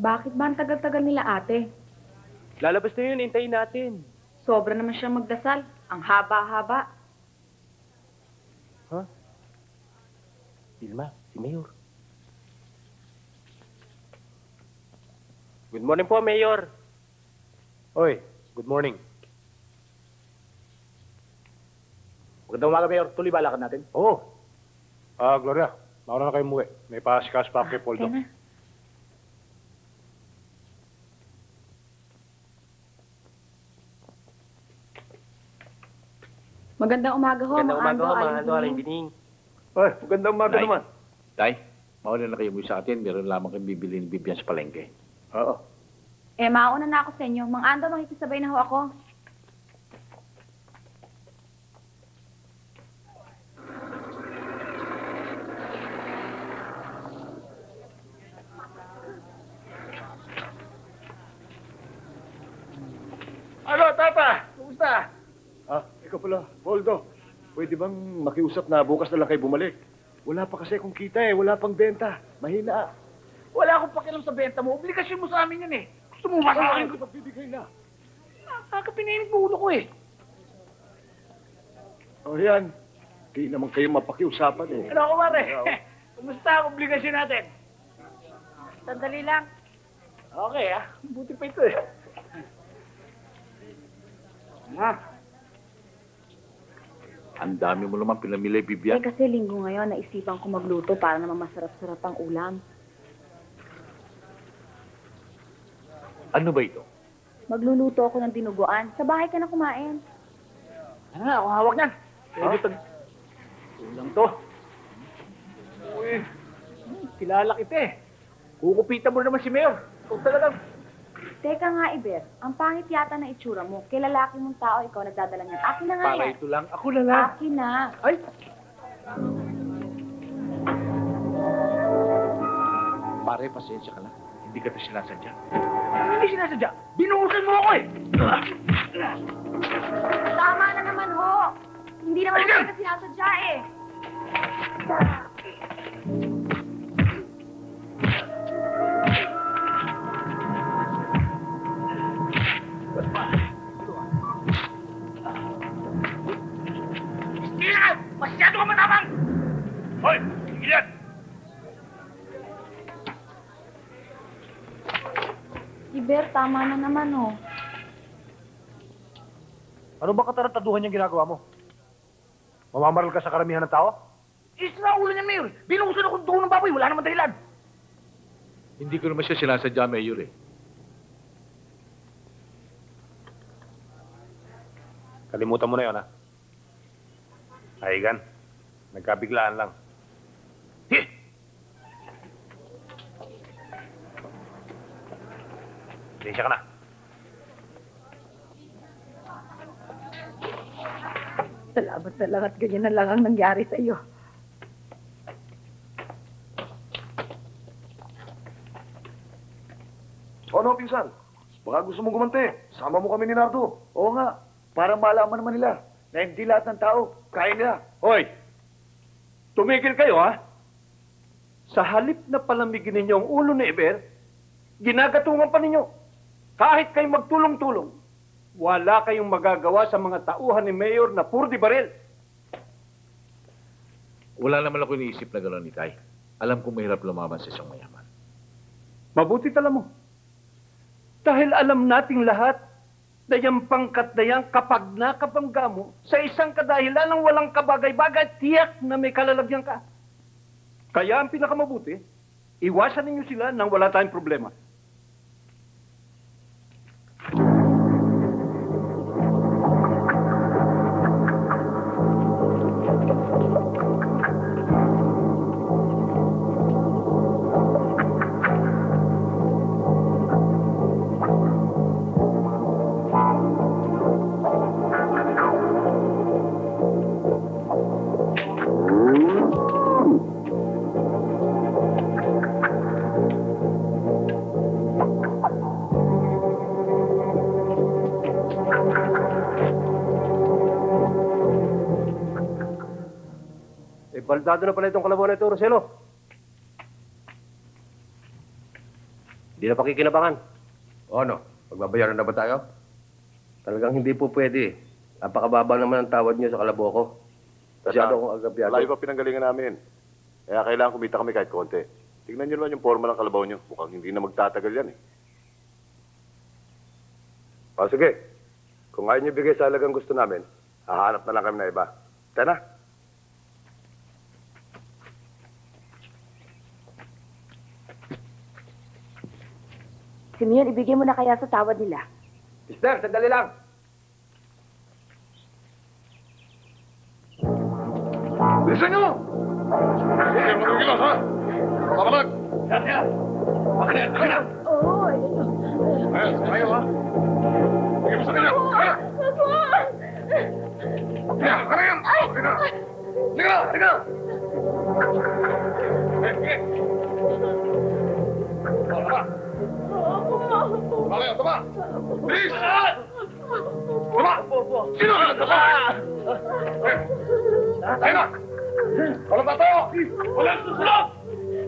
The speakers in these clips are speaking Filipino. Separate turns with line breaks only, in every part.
Bakit ba ang tagal-tagal nila, ate?
Lalabas na yun, hintayin natin.
Sobra naman siyang magdasal. Ang haba-haba.
Ha? Vilma, si Mayor. Good morning po, Mayor.
Oy, good morning.
Magandang umaga, Mayor. Tuloy ba lakad natin?
Oo. Gloria, nauna na kayo umuwi. May pasikas pa kay Poldo.
Kaya na. Magandang umaga ho,
Magandang umaga ho,
Mang
mga Ando, Aling Bining.
Ay, magandang umaga
Tay.
naman.
Tay, mauna na kayo mo sa atin. Meron lamang kayong bibili ni Bibian sa palengke.
Oo.
Eh, mauna na ako sa inyo. Mang Ando, makikisabay na ho ako.
Ano, Tata? Kumusta? Ikaw pala, Poldo. Pwede bang makiusap na bukas na lang kayo bumalik? Wala pa kasi akong kita eh. Wala pang benta. Mahina.
Wala akong pakialam sa benta mo. Obligasyon mo sa amin yun eh. Gusto mo ba sa akin?
Pagbibigay na.
Nakakapininig mo ulo ko eh.
O yan. Di naman kayo mapakiusapan eh.
Ano, kumare? Kumusta ang obligasyon natin?
Sandali lang.
Okay ah. Buti pa ito eh.
Ang dami mo naman pinamili,
Eh
Bibian.
kasi linggo ngayon, naisipan ko magluto para naman masarap-sarap ang ulam.
Ano ba ito?
Magluluto ako ng dinuguan. Sa bahay ka na kumain.
Ano nga, ako hawak niyan.
Pwede pag... Ulang to.
Uy, kilala kita eh. Kukupitan mo naman si Mayor. Ikaw talagang...
Teka nga, Iber. Ang pangit yata na itsura mo. Kay lalaki mong tao, ikaw nagdadala niyan. Akin na nga
Para
yan.
ito lang. Ako na lang.
Akin na.
Ay! Pare, pasensya ka na. Hindi ka na sinasadya.
Hindi sinasadya. Binuhusan mo ako eh.
Tama na naman, ho. Hindi naman
Ay,
kita sinasadya eh.
Hindi na! Masyado ka matapang! Hoy! Ilan!
Iber, tama na naman, ho.
Ano ba katarantaduhan yung ginagawa mo? Mamamaral ka sa karamihan ng tao?
Isra ulo niya, Mayor. Binuhusan ako doon ng baboy. Wala naman dahilan.
Hindi ko naman siya sinasadya, Mayor eh.
Kalimutan mo na yun, ha? Aigan, nagkabiglaan lang. Pasensya ka na.
Salamat na lang at ganyan na lang ang nangyari sa iyo.
O ano, pinsan? Baka gusto mong gumante. Sama mo kami ni Nardo. Oo nga. Para malaman naman nila na hindi lahat ng tao kaya nila.
Hoy! Tumigil kayo, ha? Sa halip na palamigin ninyo ang ulo ni Eber, ginagatungan pa ninyo. Kahit kayo magtulong-tulong, wala kayong magagawa sa mga tauhan ni Mayor na pur di baril.
Wala naman ako iniisip na gano'n, Itay. Alam kong mahirap lumaban sa isang mayaman.
Mabuti tala mo. Dahil alam nating lahat na yung pangkat na yan kapag nakabangga mo sa isang kadahilan ng walang kabagay-bagay, tiyak na may kalalagyan ka. Kaya ang pinakamabuti, iwasan ninyo sila nang wala tayong problema. Baldado na pala itong kalabaw na ito, Roselo.
Hindi na pakikinabangan.
O ano? Magbabayaran na ba tayo?
Talagang hindi po pwede. Napakababa naman ang tawad niyo sa kalabo ko. Masyado akong agabyado.
Malayo pa pinanggalingan namin. Kaya kailangan kumita kami kahit konti. Tignan niyo naman yung forma ng kalabaw niyo. Mukhang hindi na magtatagal yan eh. O sige. Kung ayaw niyo bigay sa halagang gusto namin, hahanap na lang kami na iba. Tayo na.
Simeon, ibigay mo na kaya sa tawad nila.
Mister, sandali lang.
Bilisan niyo! Sige, magkikilos ha! Makalag!
Yan, yan. Akin na.
Oo,
Ayos, ayaw ha! Sige, bilisan niyo! Kaya! Kaya, kaya yan! Sige na! Sige na! Sige na! Sige! Tama! Tama kayo! Tama! Bilis! Tama! Sino ka? Tama! Tayo na! Walang tatayo! Walang susunod!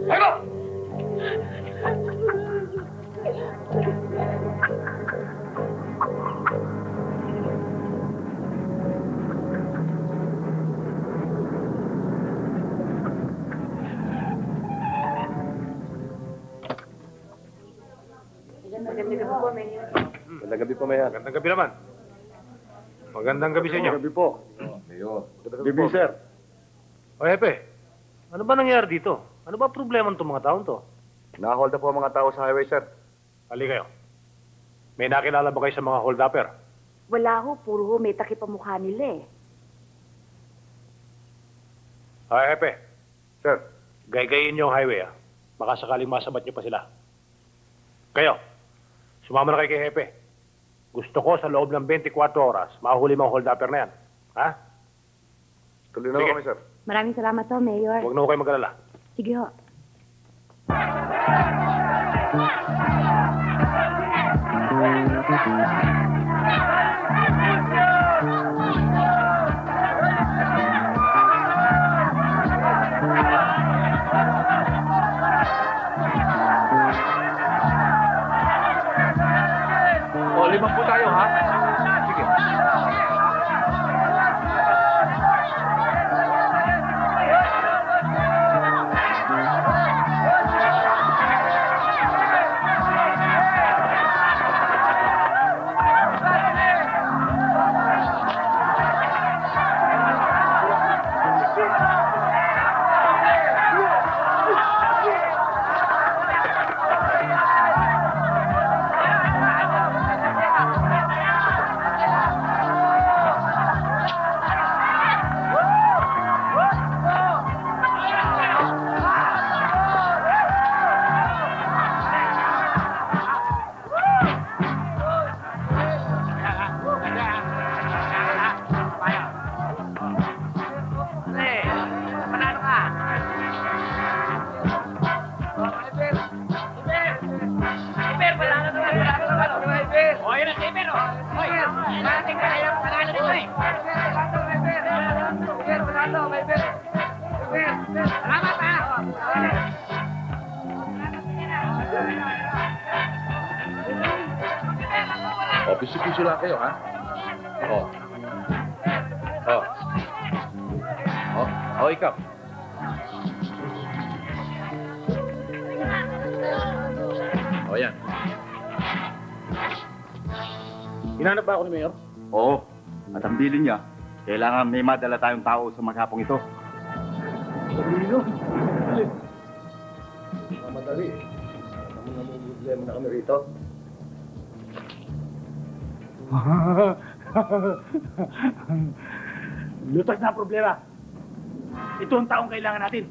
Tayo na!
Magandang gabi naman. Magandang gabi sa inyo.
Gabi po. Gabi, sir.
O, Hepe, ano ba nangyari dito? Ano ba problema ng mga taon to?
Nakahold na po ang mga tao sa highway, sir.
Hali kayo. May nakilala ba kayo sa mga hold-upper?
Wala ho, puro ho, may takip ang mukha nila eh.
Ay, Hepe,
Sir,
gaygayin niyo ang highway, ah. Baka sakaling masabat niyo pa sila. Kayo, sumama na kayo kay Hepe. Gusto ko sa loob ng 24 oras, mahuli mo ang hold-upper na yan. Ha?
tuloy na
Sige.
kami, sir.
Maraming salamat ho, Mayor.
Huwag na ho kayo mag-alala.
Sige ho.
O, 5 po tayo, ha? Sige.
O, piso-piso lang kayo, ha? O. O. O, ikaw. O, yan.
Hinanap ba ako ni Mayor?
Oo. At ang bilin niya, kailangan may madala tayong tao sa maghapong ito.
Madali. May problema na kami rito.
Lutas na ang problema. Ito ang taong kailangan natin.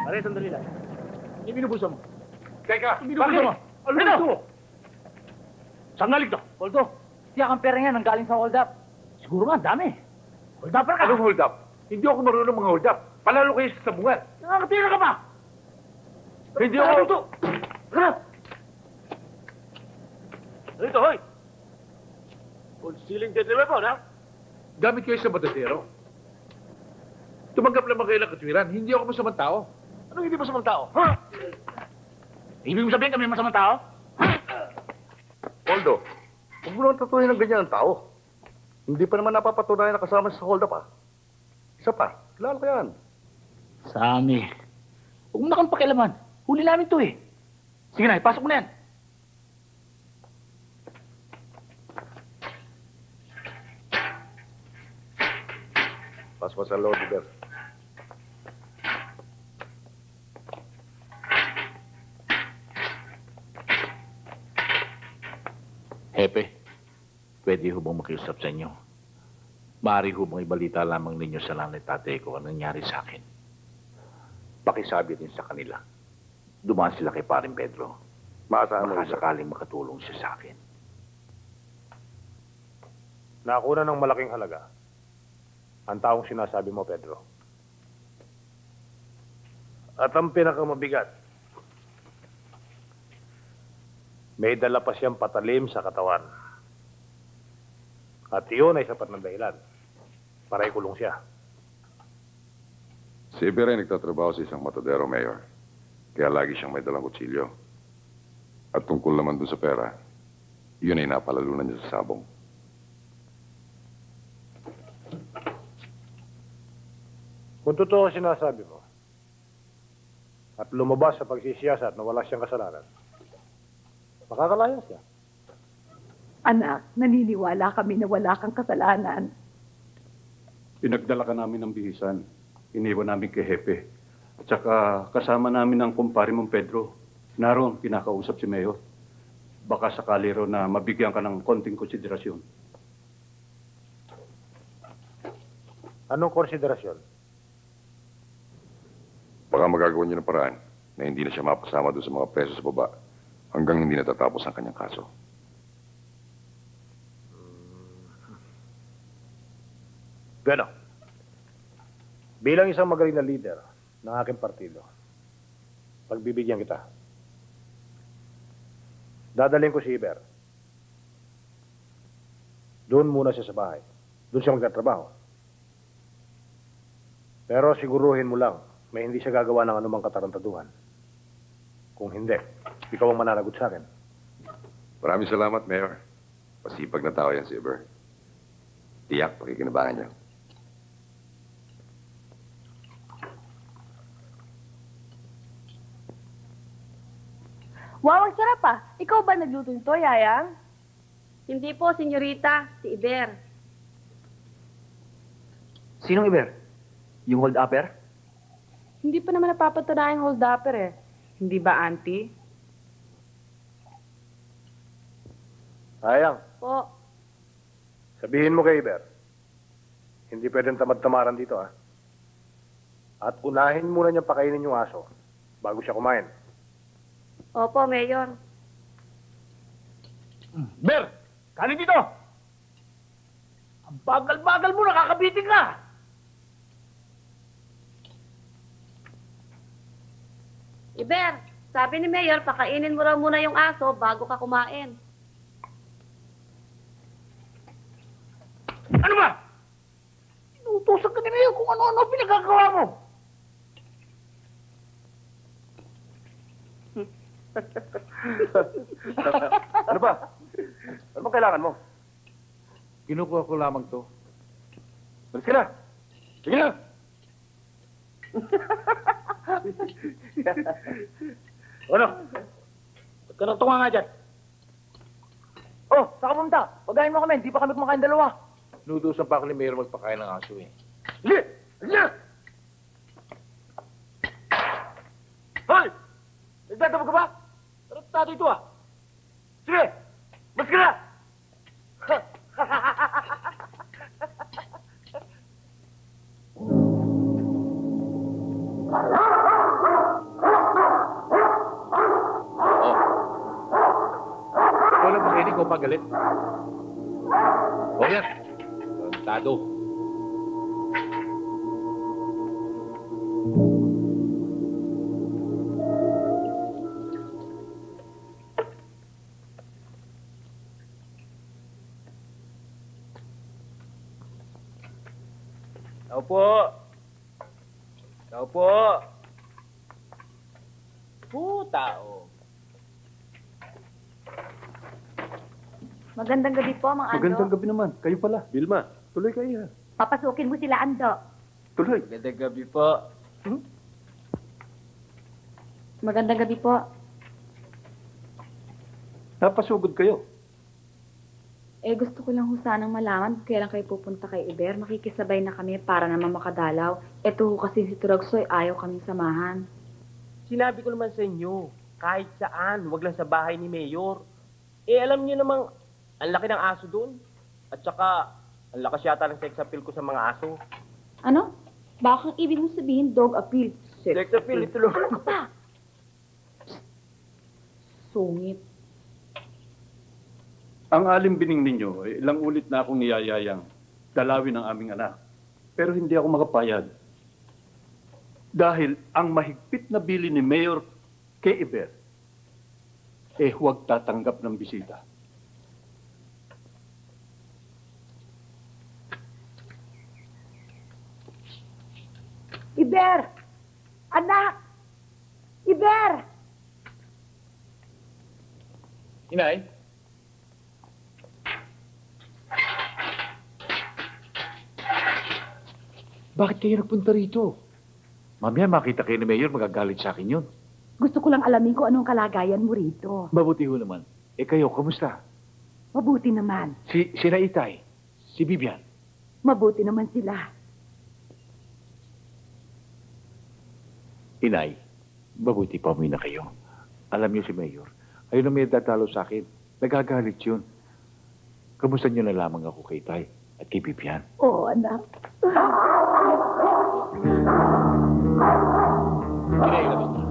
Pare, sandali lang. Hindi binubusa mo.
Teka,
Binubusa mo. Ano ito? Saan galing to?
Poldo, tiyak ang pera niya nang galing sa hold up.
Siguro nga, dami. Hold up ka.
Anong hold up? Hindi ako marunong mga hold up. Palalo kayo sa sabungan.
Nakakatira ka pa.
Hindi ako...
Ano to? Ano? Ano ito, hoy? Concealing deadly weapon, ha?
Gamit kayo sa matadero. Tumanggap naman kayo ng katwiran. Hindi ako masamang tao.
Anong hindi masamang tao? Ha? Ibig mo sabihin kami masamang tao?
Poldo, huwag mo naman tatuhin ng ganyan ang tao. Hindi pa naman napapatunayan na kasama sa hold-up, ah. Isa pa, kilala ko yan.
Sami. Huwag mo na kang pakialaman. Huli namin to eh. Sige na, ipasok mo na yan.
Pasok sa loob, Iber.
Hepe, pwede ho bang makiusap sa inyo? Maaari ho bang ibalita lamang ninyo sa nanay tatay ko ang nangyari sa akin? Pakisabi din sa kanila. Dumaan sila kay Paring Pedro.
Maasahan mo,
Baka
Iber.
sakaling makatulong siya sa akin.
Nakuna ng malaking halaga. Ang taong sinasabi mo, Pedro. At ang pinakamabigat, may dala pa siyang patalim sa katawan. At iyon ay sapat ng dahilan para ikulong siya.
Si Iber ay nagtatrabaho sa isang matadero, Mayor. Kaya lagi siyang may dalang kutsilyo. At tungkol naman dun sa pera, yun ay napalalunan niya sa sabong.
Kung totoo ang sinasabi mo, at lumabas sa pagsisiyasat na wala siyang kasalanan, Makakalayas siya.
Anak, naniniwala kami na wala kang kasalanan.
Pinagdala ka namin ng bihisan. Iniwan namin kay Hepe. At saka kasama namin ang kumpare mong Pedro. Naroon, kinakausap si Mayor. Baka sakali ro na mabigyan ka ng konting konsiderasyon.
Anong konsiderasyon?
Baka magagawa niyo ng paraan na hindi na siya mapasama doon sa mga preso sa baba hanggang hindi natatapos ang kanyang kaso.
Gano? Bilang isang magaling na leader ng aking partido, pagbibigyan kita. Dadalhin ko si Iber. Doon muna siya sa bahay. Doon siya magtatrabaho. Pero siguruhin mo lang, may hindi siya gagawa ng anumang katarantaduhan. Kung hindi, ikaw ang mananagot sa akin.
Maraming salamat, Mayor. Pasipag na tao yan si Iber. Tiyak, pakikinabangan niyo.
Wow, ang sarap ah. Ikaw ba nagluto nito, Yayang?
Hindi po, senyorita. Si Iber.
Sinong Iber? Yung hold-upper?
Hindi pa naman napapatunayang hold-upper eh. Hindi ba, auntie?
Ayang,
Po.
sabihin mo kay Iber, hindi pwedeng tamad-tamaran dito, ah. At unahin muna niyang pakainin yung aso bago siya kumain.
Opo, Mayor.
Ber! Kanin dito! Ang bagal-bagal mo, nakakabitin ka!
Iber, sabi ni Mayor, pakainin mo raw muna yung aso bago ka kumain.
Ano ba? Inuutosan ka ni Mayor kung ano-ano pinagagawa mo.
Ano ba? Ano ba kailangan mo?
Kinukuha ko lamang to.
Malis ka na. Sige na.
Ano? Ba't ka nagtunga nga dyan?
Oh, saka pumunta. Pagayin mo kami, di pa kami kumakain dalawa.
Nudusan pa ako ni Mayor magpakain ng aso eh.
Sige! Sige na! Hoy! Nagtatabog ka ba? Taratado ito ah! Sige! Mas ka na!
Oh. Ikaw lang makinig ko pagalit. O yan. Tado.
Tao po! Tao po!
Tao.
Magandang gabi po, mga Ando.
Magandang gabi naman. Kayo pala. Vilma, tuloy kayo.
Papasukin mo sila, Ando.
Tuloy.
Magandang gabi po.
Magandang gabi po.
Napasugod kayo.
Eh, gusto ko lang ho sanang malaman kung kailan kayo pupunta kay Iber. Makikisabay na kami para naman makadalaw. Eto ho kasi si Turagsoy, ayaw kaming samahan.
Sinabi ko naman sa inyo, kahit saan, wag lang sa bahay ni Mayor. Eh, alam niyo namang, ang laki ng aso doon. At saka, ang lakas yata ng sex appeal ko sa mga aso.
Ano? Baka ang ibig mo sabihin dog appeal.
Sex appeal, ito lang.
Ano ka pa? Sungit.
Ang alimbining ninyo, ilang ulit na akong niyayayang dalawin ang aming anak. Pero hindi ako makapayag. Dahil ang mahigpit na bili ni Mayor kay Iber, huwag tatanggap ng bisita.
Iber! Anak! Iber!
Inay? Bakit kayo nagpunta rito? Mamaya makita kayo ni Mayor, magagalit sa akin yun.
Gusto ko lang alamin kung anong kalagayan mo rito.
Mabuti ho naman.
Eh kayo, kamusta?
Mabuti naman.
Si Itay, si Bibian.
Mabuti naman sila.
Inay, mabuti pa umuwi na kayo. Alam niyo si Mayor, ayun na may dadalo sa akin. Nagagalit yun. Kamusta niyo na lamang ako kay Tay at kay Bibian?
Oo, anak.
Inay, labas na.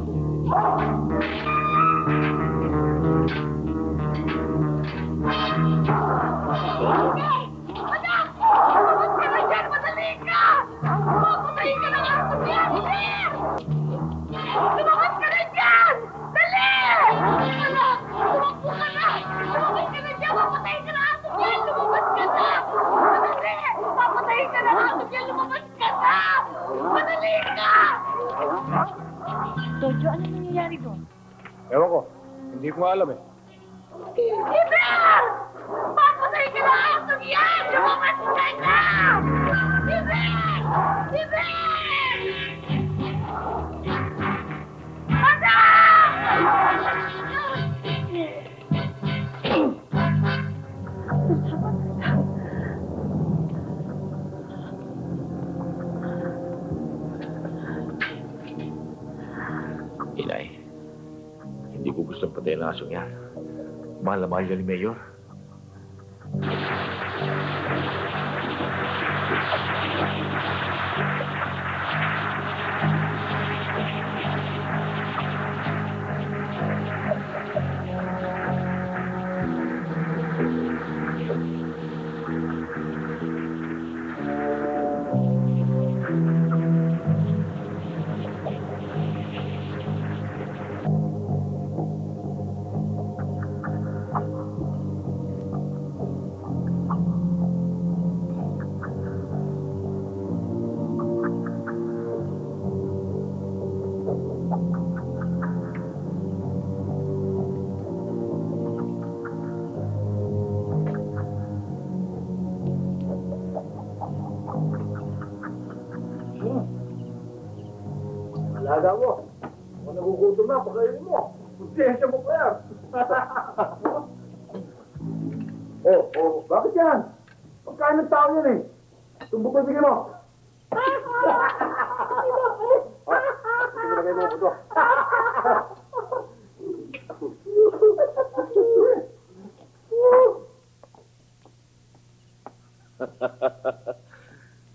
Jojo, ano nangyayari doon?
Ewan ko, hindi ko nga alam eh.
Iber! Papatay ka na aso yan! Lumabas ka na! Iber! Iber!
Inay, hindi ko gustong patayin ang asong yan. Mahal na mahal niya ni Mayor.
Alaga mo. Kung nagugutom na, pakainin mo. Puntensya mo pa yan. Bakit yan? Pagkain ng tao yan eh. Tumbok ko bigyan mo. Sige na kayo mo ito.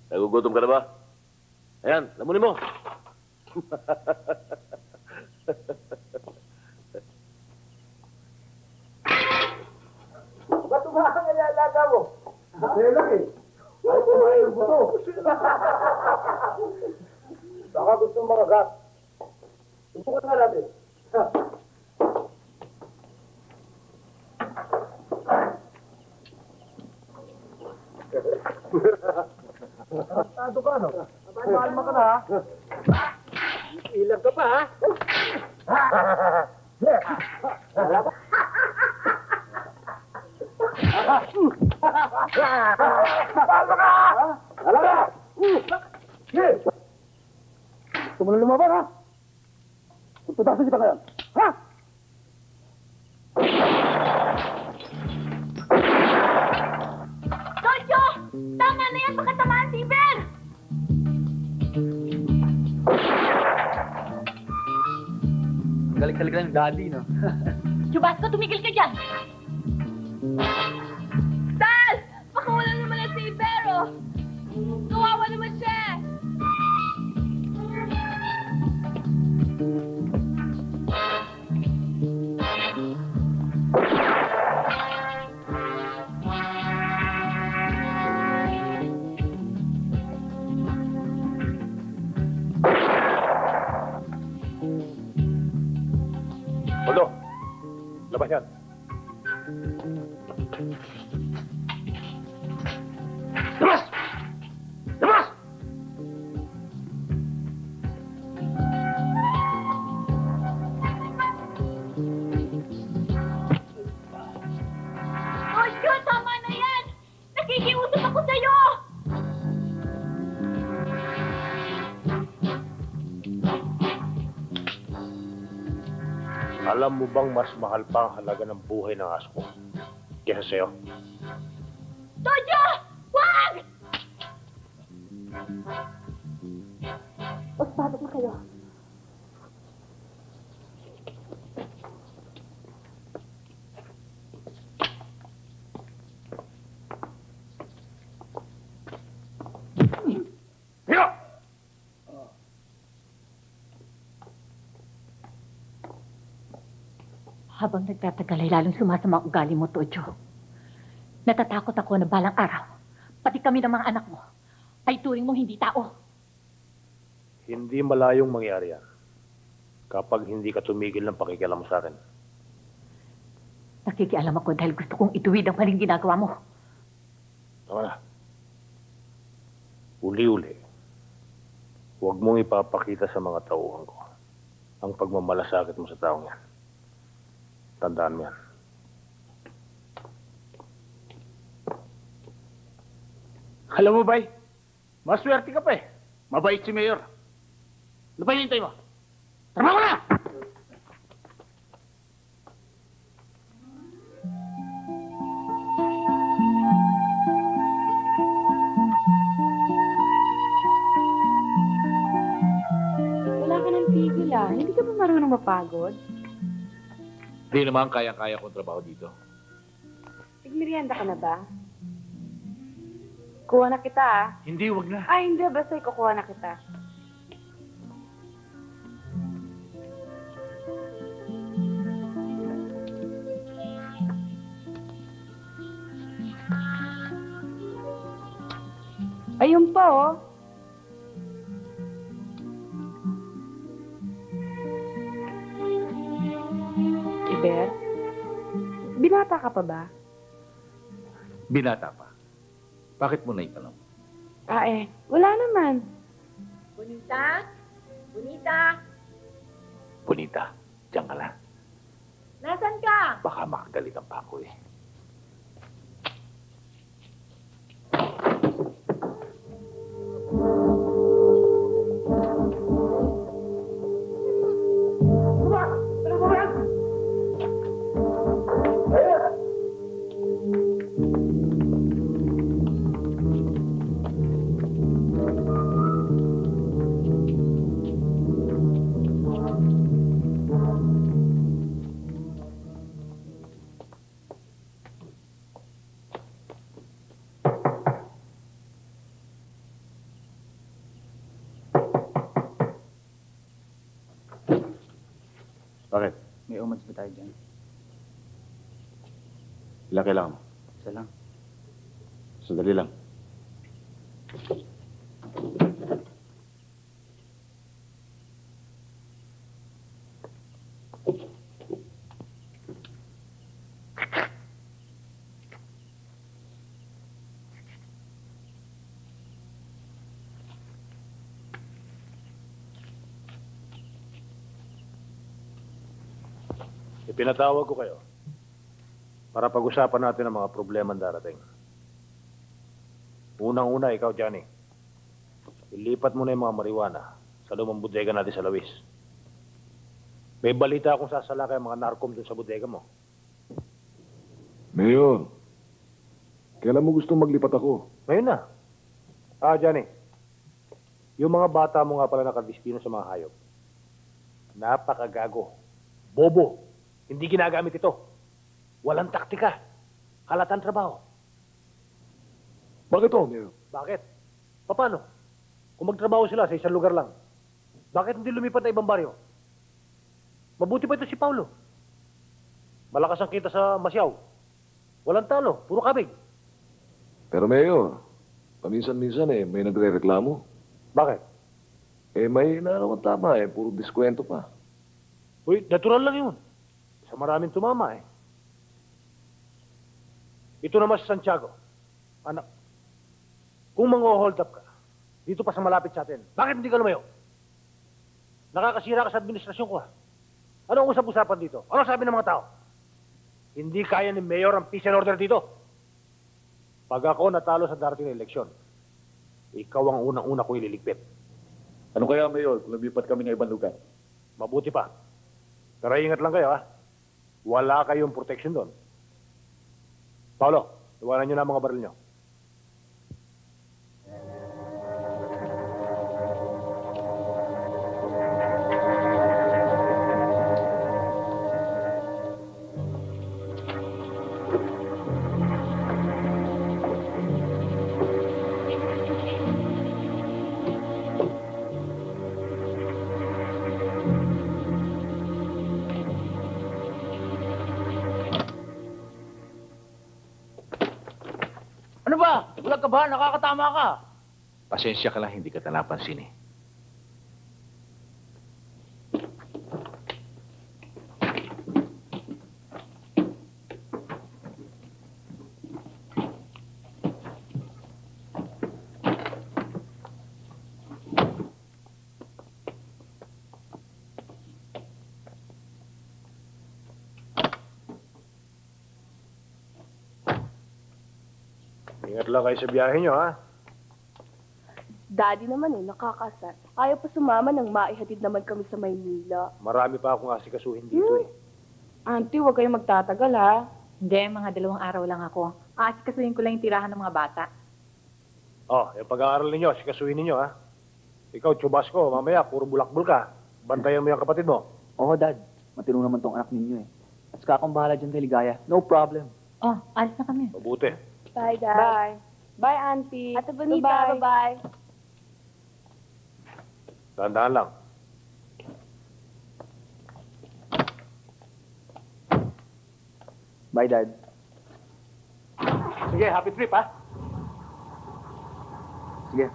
Nagugutom ka na ba? Ayan, lamunin mo.
Ba't umakang alalaga mo? Masaya eh. Ayaw kumain ng buto. Baka gusto mga gat. Subukan nga natin. Tado ka, no? Kalma ka na, ha? Ilang ka pa, ha? Kalma ka! Kalma ka! Gusto mo na lumaban, ha? Tututasan kita ngayon. Ha?
Jojo! Tama na yan! Pakatamaan si Iber!
Galing-galing lang daddy, no?
Chubasco, tumigil ka dyan! Tal! Pakawala naman na si Ibero! Kawawa naman siya!
Poldo, labas yan.
Labas! Labas!
Jojo, tama na yan! Nakikiusap ako sa'yo!
Alam mo bang mas mahal pa ang halaga ng buhay ng aso ko kesa sa'yo?
Tojo! Wag!
O, pasok na kayo. Habang nagtatagal ay lalong sumasama ang ugali mo, Tojo. Natatakot ako na balang araw, pati kami ng mga anak mo, ay turing mong hindi tao.
Hindi malayong mangyari yan kapag hindi ka tumigil ng pakikialam mo sa akin.
Nakikialam ako dahil gusto kong ituwid ang maling ginagawa mo.
Tama na. Uli-uli, huwag mong ipapakita sa mga tauhan ko ang pagmamalasakit mo sa taong yan. Tandaan mo yan.
Alam mo, Bay, maswerte ka pa eh. Mabait si Mayor. Ano ba hinihintay mo? Trabaho na!
Wala ka ng tigil ah. Hindi ka ba marunong mapagod?
Hindi naman kayang-kaya kong trabaho dito.
Tigmerienda ka na ba? Kuha na kita ah.
Hindi, wag na.
Ay, hindi. Basta ikukuha na kita. Ayun pa oh. Iber, binata ka pa ba?
Binata pa. Bakit mo naitanong?
Wala naman.
Bonita? Bonita?
Bonita, diyan ka na.
Nasaan ka?
Baka makagalitan pa ako eh.
Bakit?
May umats ba tayo dyan?
Ilang kailangan mo?
Isa lang.
Sandali lang.
Ipinatawag ko kayo para pag-usapan natin ang mga problema darating. Unang-una, ikaw, Johnny. Ilipat mo na yung mga marijuana sa lumang bodega natin sa Lawis. May balita akong sasalakay ang mga narcom dun sa bodega mo.
Mayor, kailan mo gusto maglipat ako?
Ngayon na. Johnny. Yung mga bata mo nga pala nakadispino sa mga hayop. Napakagago. Bobo. Hindi ginagamit ito. Walang taktika. Halatan trabaho.
Bakit to, Mayor?
Bakit? Paano? Kung magtrabaho sila sa isang lugar lang, bakit hindi lumipat na ibang baryo? Mabuti pa ito si Paulo. Malakas ang kita sa Masyaw. Walang talo, puro kabig.
Pero Mayor, paminsan-minsan may nagre-reklamo.
Bakit?
May narawang tama puro diskwento pa.
Uy, natural lang yun. Sa maraming tumama Ito naman si Santiago. Anak, kung mang-hold up ka, dito pa sa malapit sa atin, bakit hindi ka lumayo? Nakakasira ka sa administrasyon ko Ano ang usap-usapan dito? Ano sabi ng mga tao? Hindi kaya ni Mayor ang peace and order dito. Pag ako natalo sa darating na eleksyon, ikaw ang unang-una ko ililigpit.
Ano kaya, Mayor, kung lumipat kami ng ibang lugar?
Mabuti pa. Pero ingat lang kayo, ha? Wala kayong protection doon. Paolo, iwanan nyo na ang mga baril nyo.
Ano ba? Bulag ka ba? Nakakatama ka.
Pasensya ka lang, hindi ka napansin eh.
Ingat lang kayo sa biyahe nyo, ha?
Daddy naman nakakasar. Ayaw pa sumama nang maihatid naman kami sa Maynila.
Marami pa akong asikasuhin dito, eh.
Auntie, huwag kayong magtatagal, ha?
Hindi, mga 2 araw lang ako. Aasikasuhin ko lang yung tirahan ng mga bata.
Oh, yung pag-aaral ninyo, asikasuhin ninyo, ha? Ikaw, Chubasco, mamaya, puro bulakbul ka. Bantayan mo yung kapatid mo.
Oo, Dad. Matino naman tong anak ninyo, eh. At saka akong bahala dyan kay Ligaya. No problem.
Oh, alis na kami.
Mabuti.
Bye, Dad.
Bye. Bye, Auntie.
Ate Bonita, bye-bye.
Dahan-dahan lang.
Bye, Dad.
Sige, happy trip, ha?
Sige.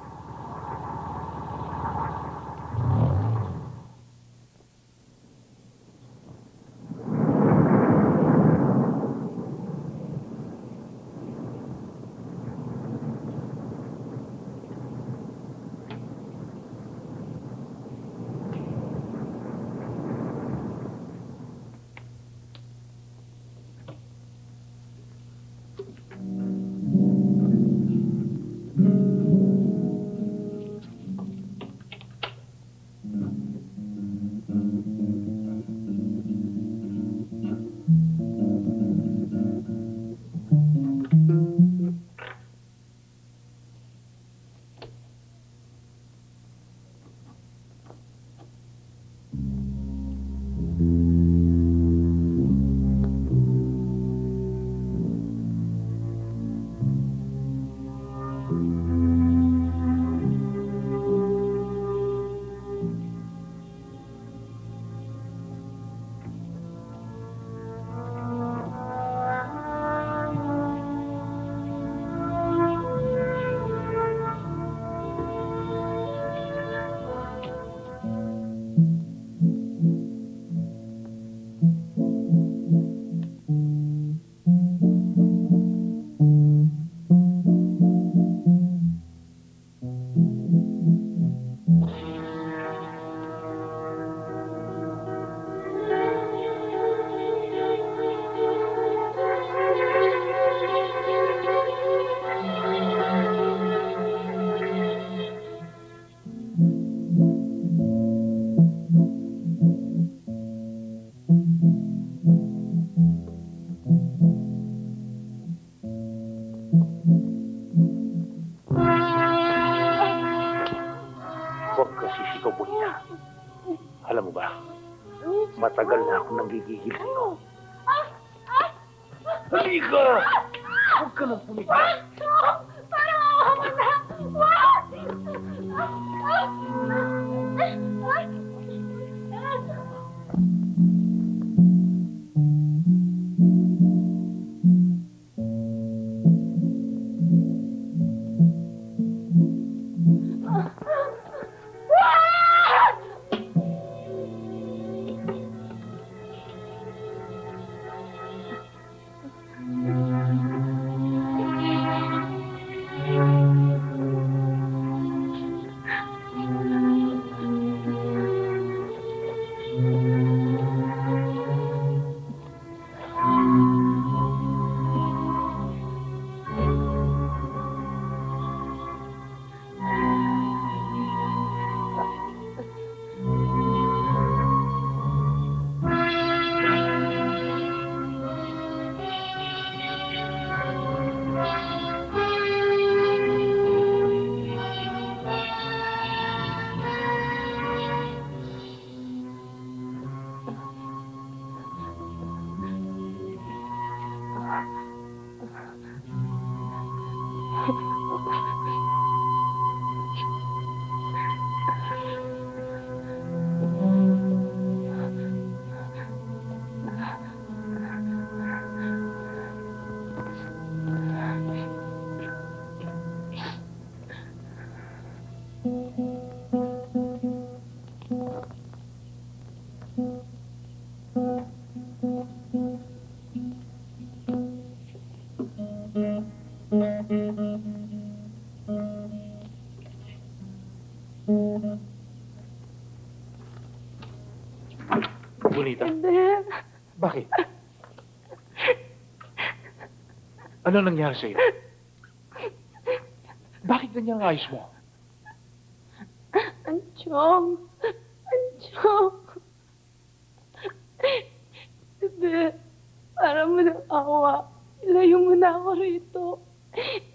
Huwag ka sisigaw, Bonita. Alam mo ba, matagal na akong nanggigigil sa'yo. Halika! Huwag ka nang pumita.
Parang awa mo na! Wag!
Bonita,
Eder.
bakit? Ano nangyari sa'yo? Bakit ganyan ang ayos mo?
Anchong. Anchong. Eder, para mo ng awa. Ilayo mo na ako rito.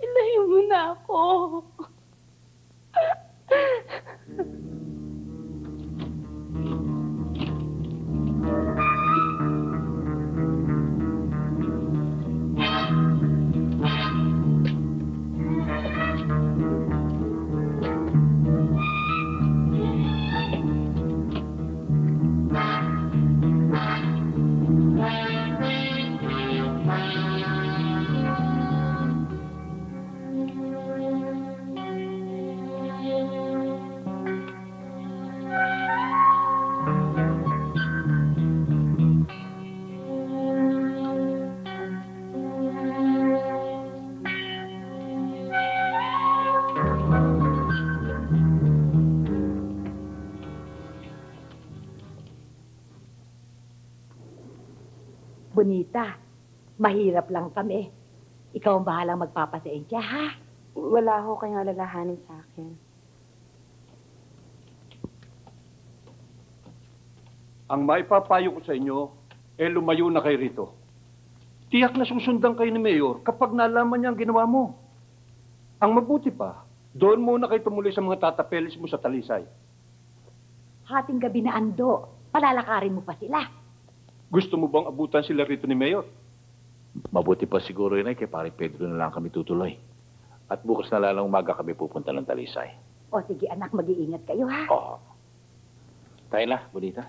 Ilayo mo na ako.
Bonita, mahirap lang kami. Ikaw ang bahalang magpapasensya, ha?
Wala ho kayong alalahanin sa akin.
Ang maipapayo ko sa inyo, lumayo na kayo rito. Tiyak na susundan kayo ni Mayor kapag nalaman niya ang ginawa mo. Ang mabuti pa, doon muna kayo tumuloy sa mga tatapelis mo sa Talisay.
Hating gabi na ando, palalakarin mo pa sila.
Gusto mo bang abutan sila rito ni Mayor?
Mabuti pa siguro yun ay kay Pare Pedro na lang kami tutuloy. At bukas na lang umaga kami pupunta ng Talisay.
O sige anak, mag-iingat kayo, ha?
Oo. Tayo na, Bonita.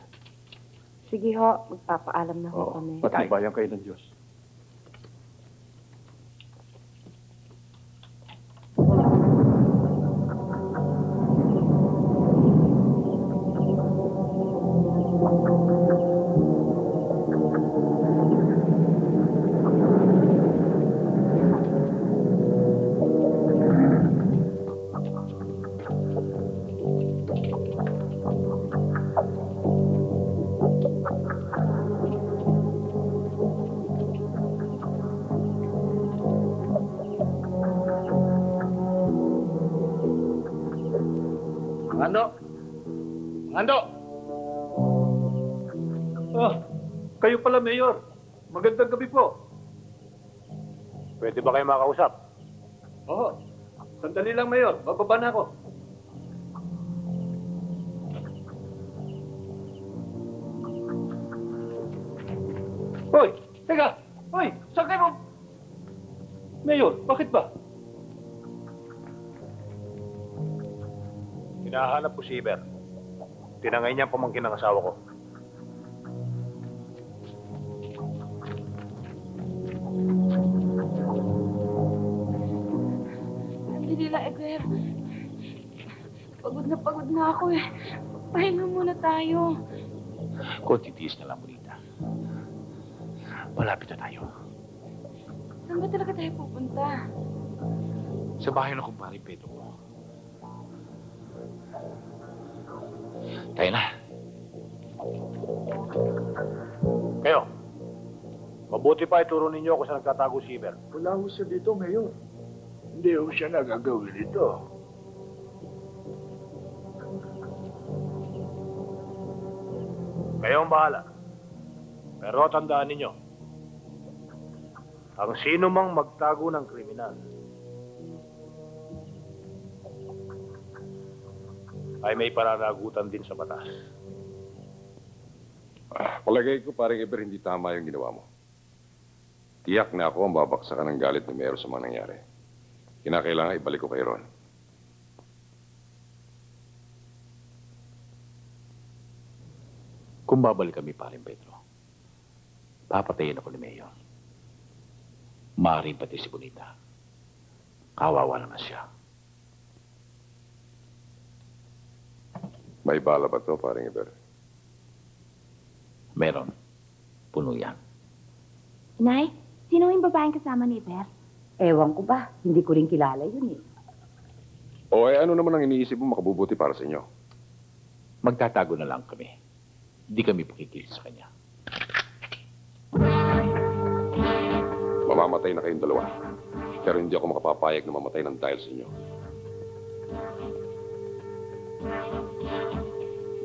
Sige ho, magpapaalam na ho kami.
Patnubayan kayo ng Diyos.
Ando!
Kayo pala, Mayor. Magandang gabi po.
Pwede ba kayo makausap?
Oo. Sandali lang, Mayor. Bababa na ako. Hoy! Teka! Hoy! Saan kayo? Mayor, bakit ba?
Hinahanap ko si Iber. Tinangay niya ang pamangkin ng asawa ko.
Hindi lang, Eder. Pagod na ako eh. Pahinga muna tayo.
Konti tiis na lang, Bonita. Malapit na tayo.
Saan ba talaga tayo pupunta?
Sa bahay ng kumpare Pedro ko. Tayo na.
Kayo, mabuti pa ituro ninyo kung saan nagtatago si Iber.
Wala ho siya dito, Mayor. Hindi ho siya nagagawin ito.
Kayo ang bahala. Pero tandaan ninyo, ang sino mang magtago ng kriminal ay may pananagutan din sa batas.
Palagay ko parang Iber hindi tama yung ginawa mo. Tiyak na ako ang babaksakan ng galit ni Mayor sa mga nangyari. Kinakailangan ibalik ko kay Ron.
Kung babalik kami, paring Pedro, papatayin ako ni Mayor. Maaaring pati si Bonita. Kawawa naman siya.
May bala ba to, paring Iber?
Meron. Puno yan.
Inay, sino yung babaeng kasama ni Iber?
Ewan ko ba, hindi ko rin kilala yun eh.
O ano naman ang iniisip mo makabubuti para sa inyo?
Magtatago na lang kami. Hindi kami pakikilis sa kanya.
Mamamatay na kayong dalawa. Pero hindi ako makapapayag na mamatay ng dahil sa inyo.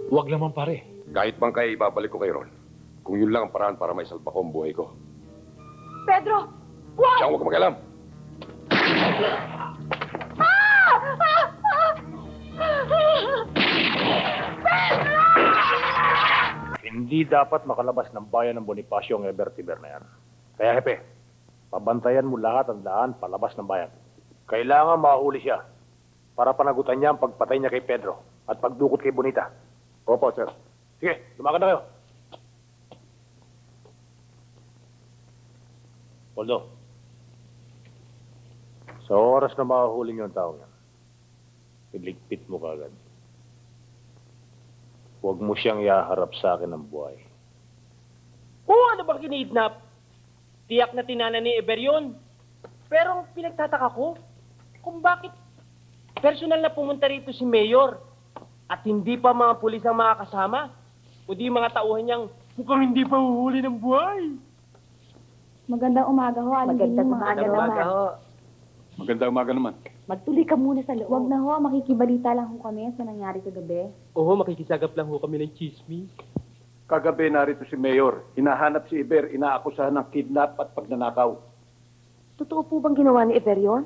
Huwag naman, pare.
Kahit bang kaya ibabalik ko kay Ron, kung yun lang ang paraan para maisalba ko ang buhay ko.
Pedro! Wag!
Siyang huwag mag-alam!
Hindi dapat makalabas ng bayan ng Bonifacio ang Eber-Tiber na yan. Kaya, Hepe, pabantayan mo lahat ang daan palabas ng bayan. Kailangan mahuli siya para panagutan niya ang pagpatay niya kay Pedro at pagdukot kay Bonita.
Opo, sir.
Sige, lumakad na kayo. Poldo, sa oras na mahuli niyo ang taong yan, iligpit mo kagad. Huwag mo siyang iharap sa akin ng buhay.
Oo, ano ba kinidnap? Tiyak na tinana ni Eber yun. Pero ang pinagtataka ko, kung bakit personal na pumunta rito si Mayor at hindi pa mga pulis ang makakasama, kundi mga tauhan niyang mukhang hindi pa huhuli ng buhay.
Magandang umaga ho, Aling
Magandang
Bining, mga
umaga
kasama.
naman.
Magandang umaga naman.
Magtuloy ka muna sa loob.
Huwag na ho, makikibalita lang ho kami sa nangyari kagabi.
Oo, makikisagap lang ho kami ng chismis.
Kagabi narito si Mayor. Hinahanap si Iber, inaakusahan ng kidnap at pagnanakaw.
Totoo po bang ginawa ni Eber yun?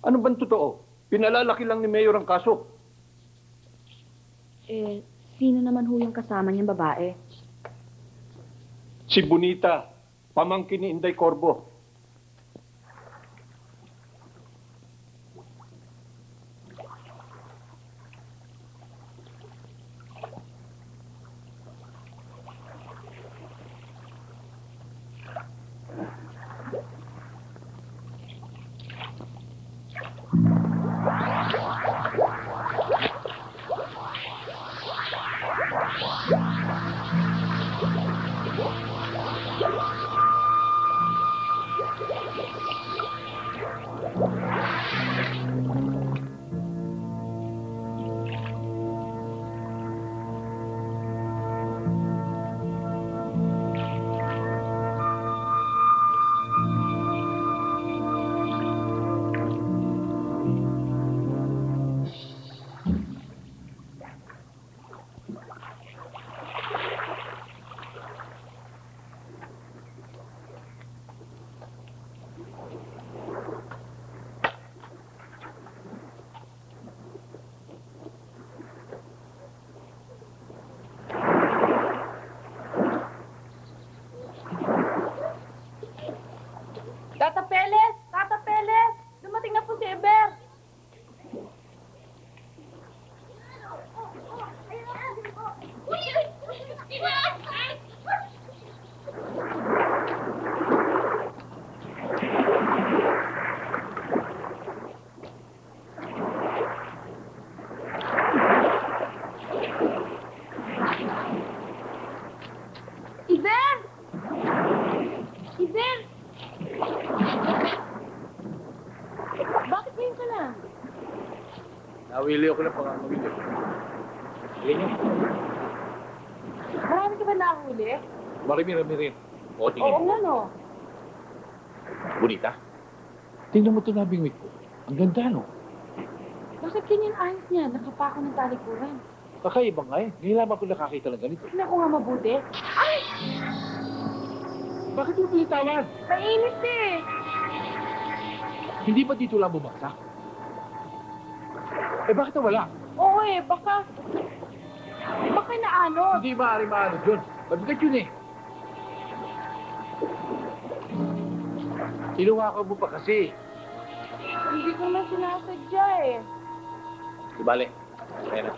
Ano bang totoo? Pinalalaki lang ni Mayor ang kaso.
Sino naman ho yung kasama niyang babae?
Si Bonita, pamangkin ni Inday Corbo.
Tata Peles! Tata Peles! Dumating na po si Eber! Iber! Iber! Bakit ngayon ka lang?
Nawili ako ng pangangawili. Alin yun?
Marami ka ba nahuli?
Marami rin. O,
Oo
tingin.
nga, no?
Bonita, tingnan mo ito nabingwit ko. Ang ganda, no?
Bakit ganyan ayos niya? Nakapako ng talikuran.
Kakaiba nga eh. Ngayon lamang ko nakakita ng ganito.
Tignan ko nga mabuti. Ay!
Bakit mo pinitawan?
Mainit eh!
Hindi ba dito lang bumagsak? Eh, bakit nawala?
Oo eh, baka... Baka naano.
Hindi maaari maano dyan. Mabigat yun eh. Kinuha ka mo pa kasi.
Hindi ko naman sinasadya eh.
Di bale. Kaya na.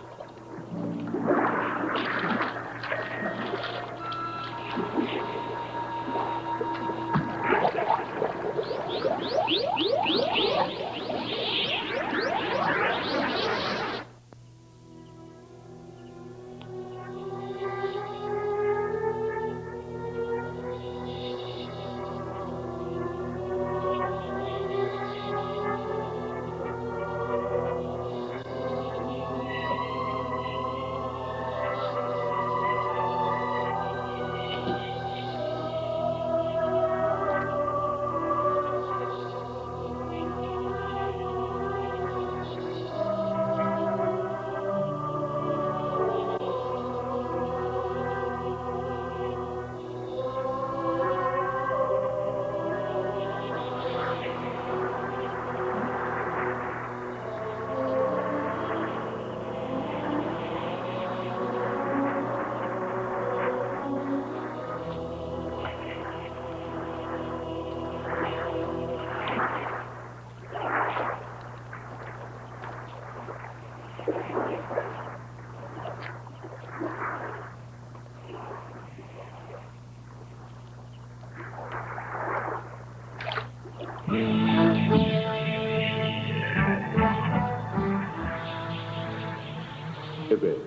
Ebe,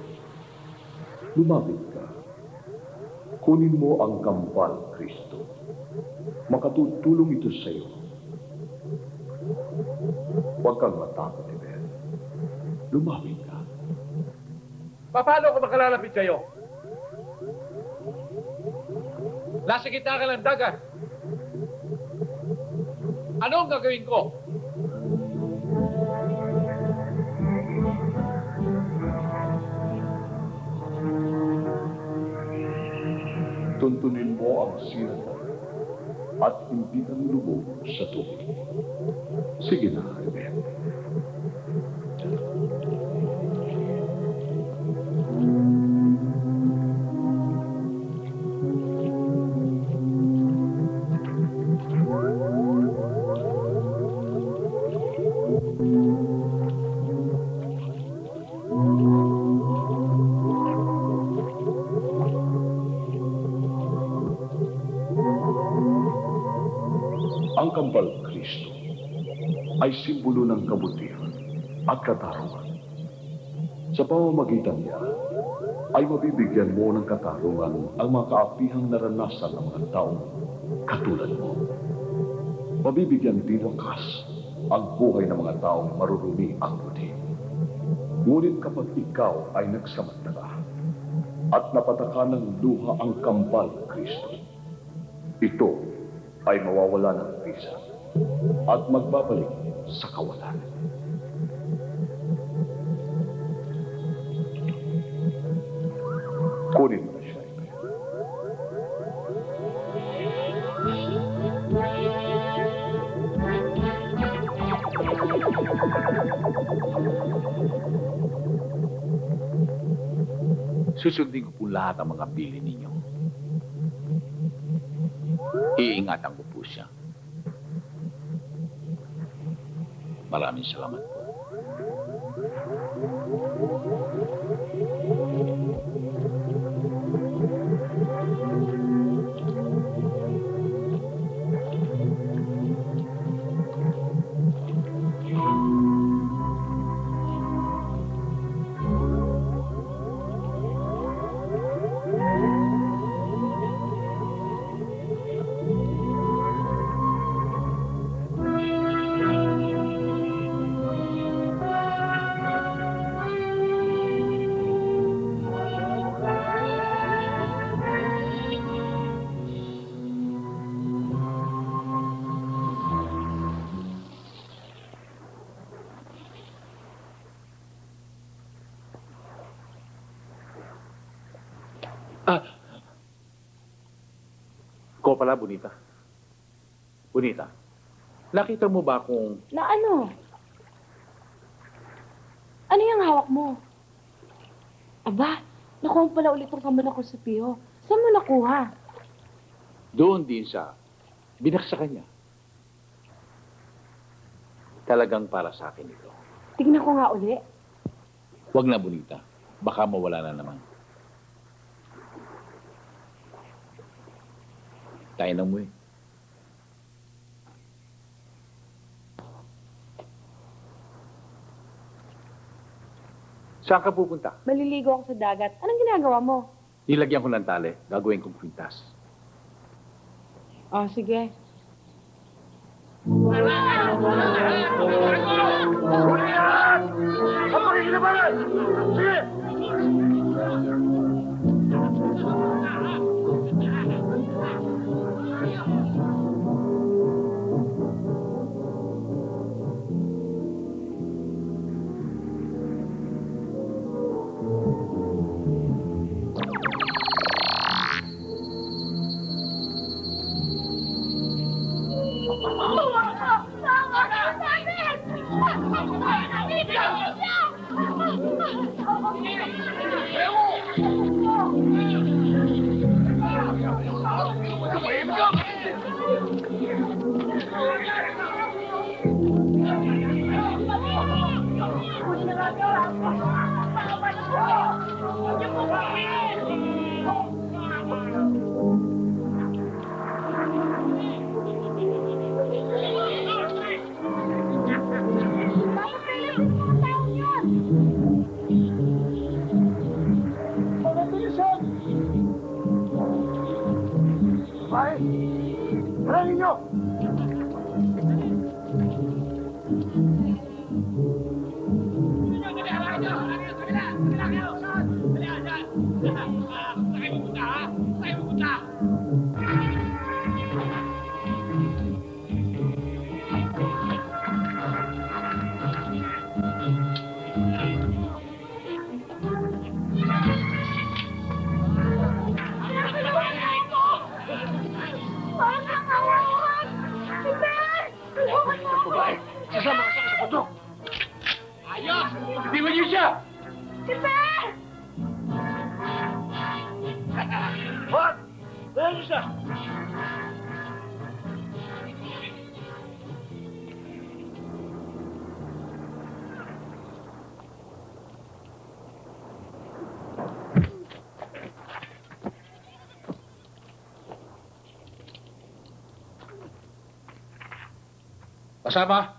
lumapit ka. Kunin mo ang kambal, Kristo. Makatutulong ito sa iyo. Huwag kang matakot, Ebe. Lumapit ka.
Paano ko makalalapit sa'yo? Nasa gitna ka ng dagat. Ano ang gagawin ko?
Tuntunin mo ang sinata at hindi ka lubog sa tubig. Sige na, Ebe. Ang kambal Kristo ay simbolo ng kabutihan at katarungan. Sa pamamagitan niya, ay mabibigyan mo ng katarungan ang mga kaapihang naranasan ng mga taong katulad mo. Mabibigyan din wakas ang buhay ng mga taong marurumi ang budi. Ngunit kapag ikaw ay nagsamantala at napataka ng luha ang kambal Kristo, ito ay mawawala ng bisa at magbabalik sa kawalan. Kunin mo na siya.
Susundin ko po lahat ang mga pili ninyo. Iingatan ko po siya. Maraming salamat po. Ko pala, Bonita. Bonita, nakita mo ba kung...
Na ano? Ano yung hawak mo? Aba, nakuha mo pala ulit ang kambal ko sa Pio. Saan mo nakuha?
Doon din sa binaksakan niya. Talagang para sa akin ito.
Tignan ko nga uli.
Huwag na, Bonita. Baka mawala na naman. Tayo na mo eh. Saan ka pupunta?
Maliligo ako sa dagat. Anong ginagawa mo?
Nilagyan ko ng tali. Gagawin kong kwintas.
Oh, sige.
Kasama,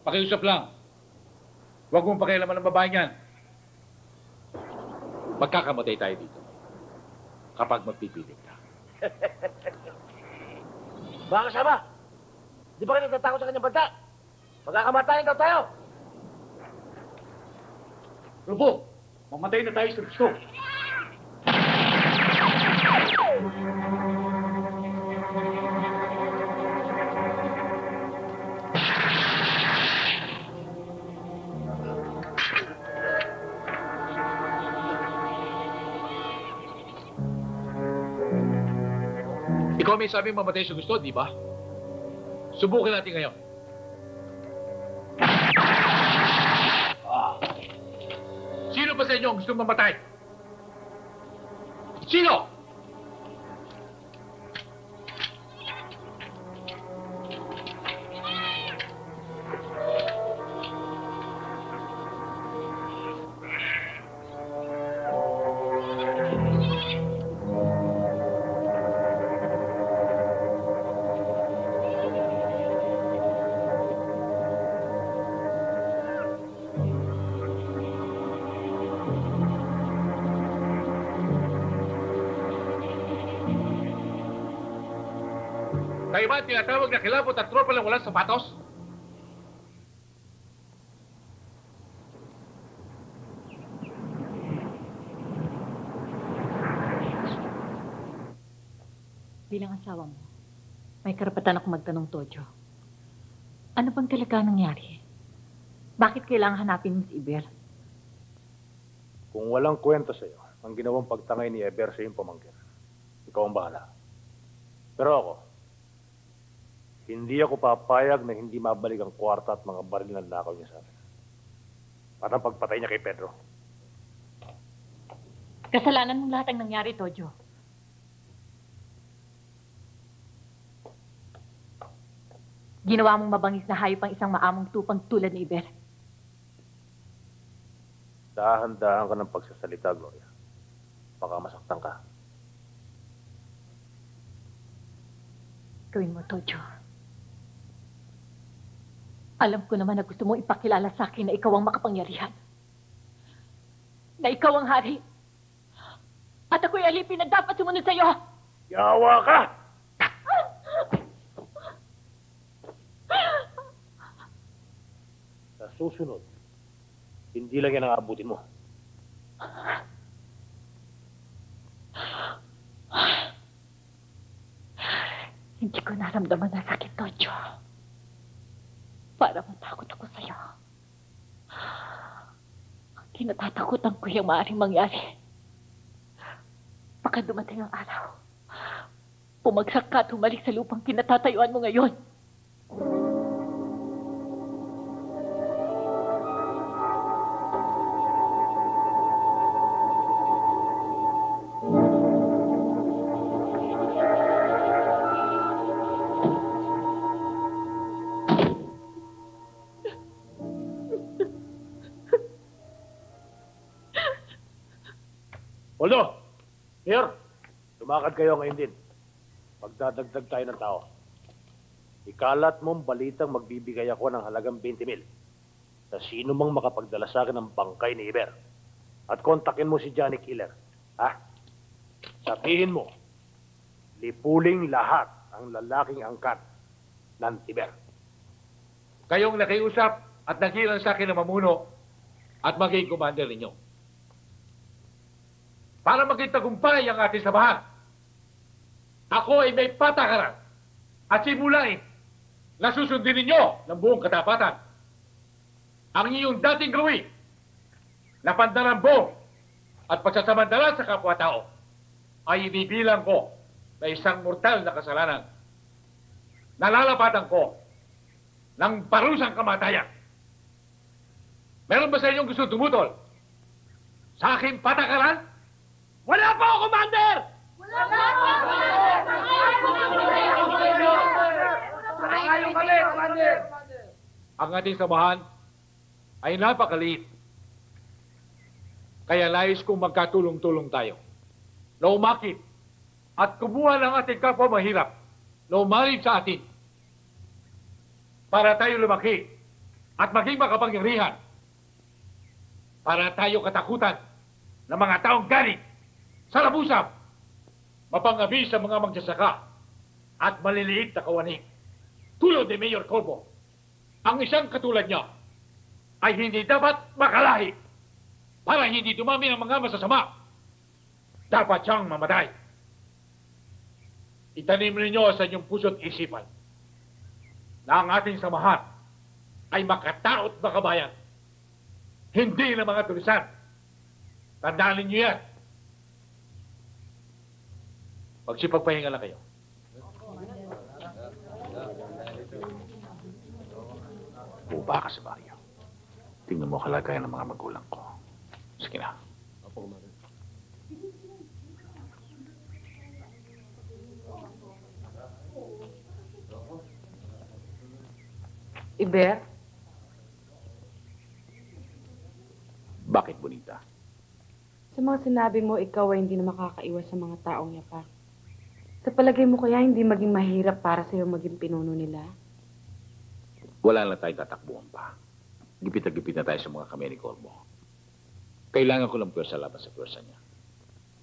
pakiusap lang. Huwag mong pakialaman ng babaeng yan. Magkakamatay tayo dito. Kapag magpipilit ka.
Mga kasama, di ba kayo natatakot sa kanyang banta? Magkakamatayan daw tayo.
Rupo, mamatay na tayo sa gusto. Ikaw may sabi mamatay sa gusto, di ba? Subukin natin ngayon. Sino ba sa inyo ang gusto mamatay? Sino? Kayo ba tinatawag na kilabot at tropa lang walang sapatos?
Bilang asawa mo, may karapatan ako magtanong, Tojo. Ano bang talaga nangyari? Bakit kailangan hanapin mo si Iber?
Kung walang kwenta sa'yo, ang ginawang pagtangay ni Eber sa iyong pamangkin, ikaw ang bahala. Pero ako, hindi ako papayag na hindi mabalik ang kwarta at mga baril na nakaw niya sa akin. At ang pagpatay niya kay Pedro.
Kasalanan mong lahat ang nangyari, Tojo. Ginawa mong mabangis na hayop ang isang maamong tupang tulad ni Iber.
Dahan-dahan ka ng pagsasalita, Gloria. Baka masaktan ka.
Gawin mo to, Joe. Alam ko naman na gusto mo ipakilala sa akin na ikaw ang makapangyarihan. Na ikaw ang hari. At ako'y alipin na dapat sumunod sa'yo.
Yawa ka! Sa susunod, hindi lang yan ang aabutin mo.
Hindi ko naramdaman na sakit to, Joe. Para matakot ako sa'yo. Ang kinatatakutan ko yung maaaring mangyari. Baka dumating ang araw. Pumagsak ka at humalik sa lupang kinatatayuan mo ngayon.
Poldo! Mayor! Lumakad kayo ngayon din. Pagdadagdag tayo ng tao. Ikalat mong balitang magbibigay ako ng halagang 20,000 sa sino mang makapagdala sa akin ng bangkay ni Iber. At kontakin mo si Johnny Killer. Ha? Sabihin mo, lipuling lahat ang lalaking angkat ng Iber.
Kayong nakiusap at naghilang sa akin na mamuno at maging commander ninyo. Para maging tagumpay ang ating samahan, ako ay may patakaran at simulain na susundin ninyo ng buong katapatan. Ang inyong dating gawin na pandarambong at pagsasamantala sa kapwa-tao ay ibibilang ko na isang mortal na kasalanan. Nalalapatan ko ng parusang kamatayan. Meron ba sa inyong gusto tumutol sa aking patakaran? Wala po, Commander!
Wala po, Commander!
Ang ating samahan ay napakaliit. Kaya nais kong magkatulong-tulong tayo. Na umakit at kumuha ng ating kapwa mahirap na umalig sa atin para tayo lumaki at maging makapangyarihan. Para tayo katakutan ng mga taong galit sa labusap, mapangabi sa mga magsasaka at maliliit na kawani. Tulad ni Mayor Corbo, ang isang katulad niya ay hindi dapat makalahi para hindi dumami ang mga masasama. Dapat siyang mamatay. Itanim ninyo sa inyong puso't isipan na ang ating samahan ay makataot na kabayan, hindi na mga tulisan. Tandaan ninyo yan. Magsipagpahinga lang kayo. Buba ka sa baryo. Tingnan mo kalagayan ng mga magulang ko. Sige na.
Iber?
Bakit, Bonita?
Sa mga sinabi mo, ikaw ay hindi na makakaiwas sa mga taong yapak. Sa palagay mo kaya hindi maging mahirap para sa'yo maging pinuno nila?
Wala na tayong tatakbuhan pa. Gipit na gipit na tayo sa mga kamay ni Corbo. Kailangan ko lang pwersa laban sa pwersa niya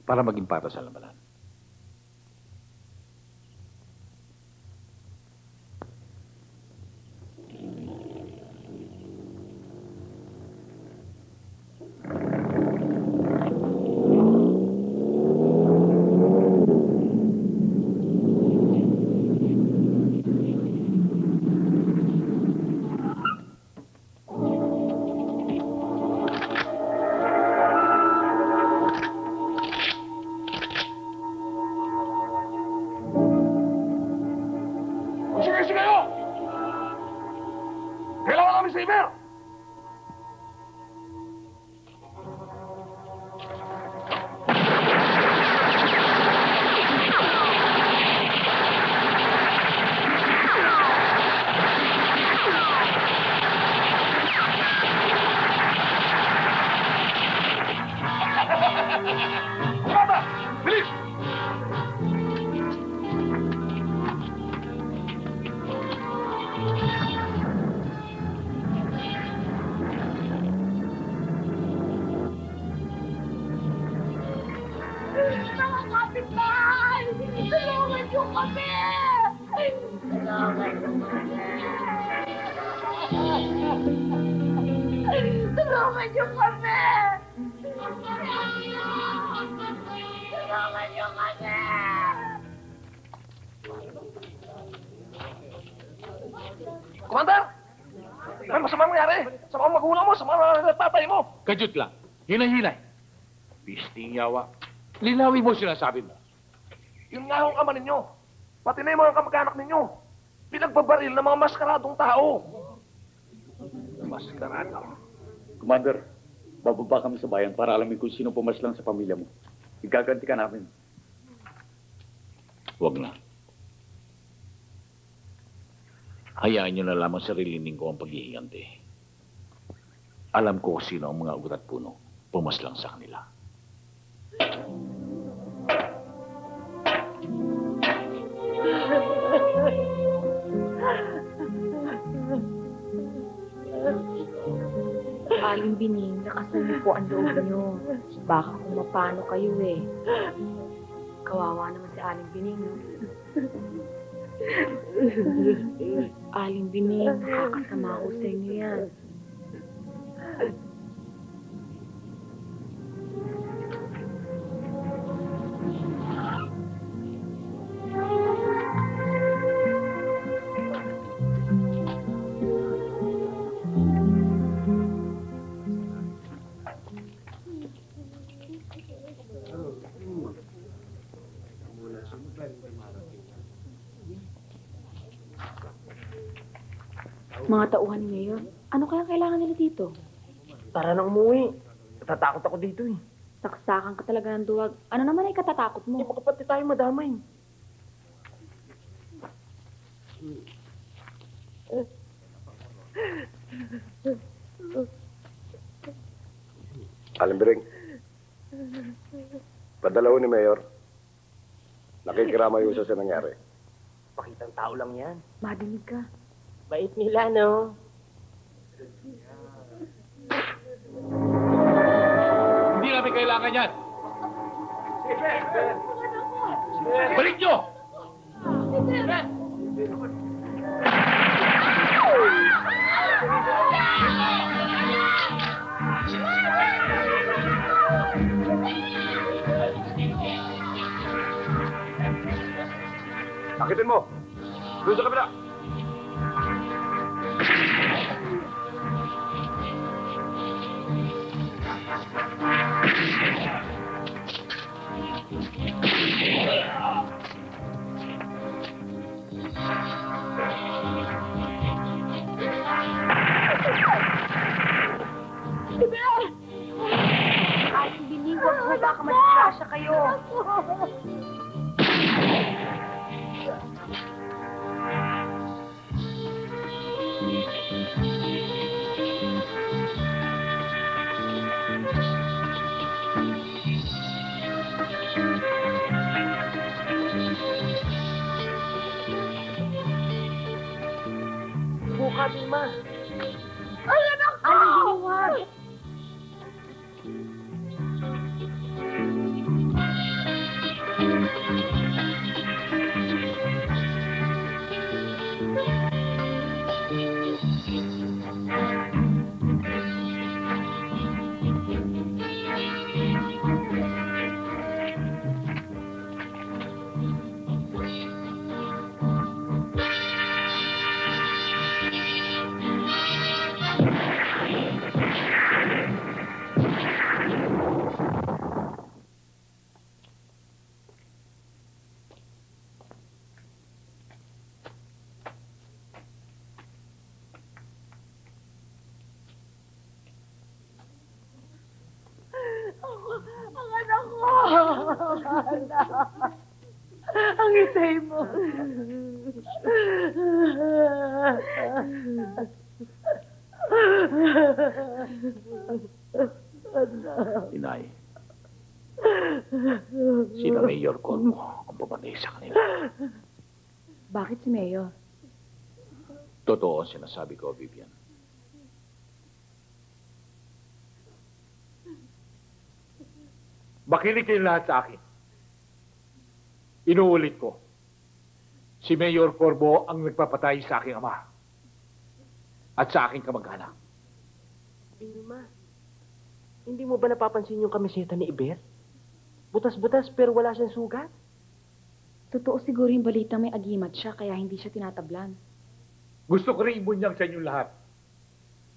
para maging para sa labanan.
Mga kapitbahay! Tulungan niyo kami! Tulungan niyo kami! Tulungan niyo kami! Tulungan niyo kami!
Commander! May masamang nangyari sa mga magulang mo, sa mga tatay mo.
Kajut lang. Hinay-hinay. Pisting yawa. Linawin mo sinasabi mo.
Yun nga ang ama ninyo. Pati na yung mga kamag-anak ninyo. Pinagbabaril ng mga maskaradong tao.
Maskarado.
Commander, bababa kami sa bayan para alamin kung sino pumaslang sa pamilya mo. Igaganti ka namin.
Huwag na. Hayaan niyo na lamang sarilining ko ang paghihiganti. Alam ko kung sino ang mga ugat puno pumaslang sa kanila.
Aling Bining, lakasan niyo po ang loob niyo. Baka kung mapano kayo eh. Kawawa naman si Aling Bining. No? Aling Bining, nakakasama ko sa inyo yan. Mga tauhan ni Mayor, ano kaya kailangan nila dito?
Tara na umuwi. Natatakot ako dito eh.
Saksakan ka talaga ng duwag. Ano naman ay katatakot mo?
Hindi pa kapati tayo madamay.
Aling Biring, padalaw ni Mayor. Nakikirama yung sa nangyari.
Pakitang tao lang yan.
Madinig ka.
Bait nila, no?
Hindi namin kailangan yan. Balik nyo!
Akitin mo! Doon sa kabila!
Aling Bining, huwag mo baka madisgrasya kayo.
Buka, Bima.
Ay, anak ko!
Aling Bining, huwag.
Ang anak ko! Ang itay mo!
Inay, sino Mayor Colmo ang pumatay sa kanila?
Bakit si Mayor?
Totoo ang sinasabi ko, Vivian.
Makinig kayo lahat sa akin.
Inuulit ko. Si Mayor Corbo ang nagpapatay sa aking ama. At sa aking kamag-anak.
Vilma, hindi mo ba napapansin yung kamiseta ni Iber? Butas-butas pero wala siyang sugat.
Totoo siguro yung balita may agimat siya, kaya hindi siya tinatablan.
Gusto ko rin ibunyag sa inyong lahat.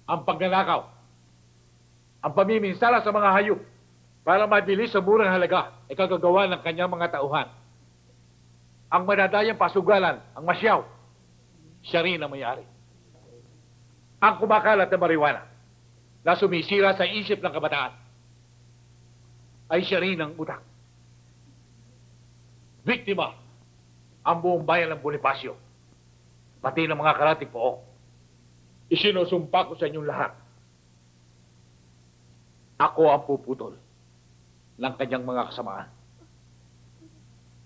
Ang pagnanakaw. Ang pamiminsala sa mga hayop para mabili sa murang halaga ay kagagawa ng kanyang mga tauhan. Ang madadayang pasugalan, ang masyaw, siya rin ang may-ari. Ang kumakalat na marijuana na sumisira sa isip ng kabataan ay siya rin ang utak. Biktima ang buong bayan ng Bonifacio, pati ng mga karating pook. Isinusumpa ko sa inyong lahat. Ako ang puputol ng kanyang mga kasamaan.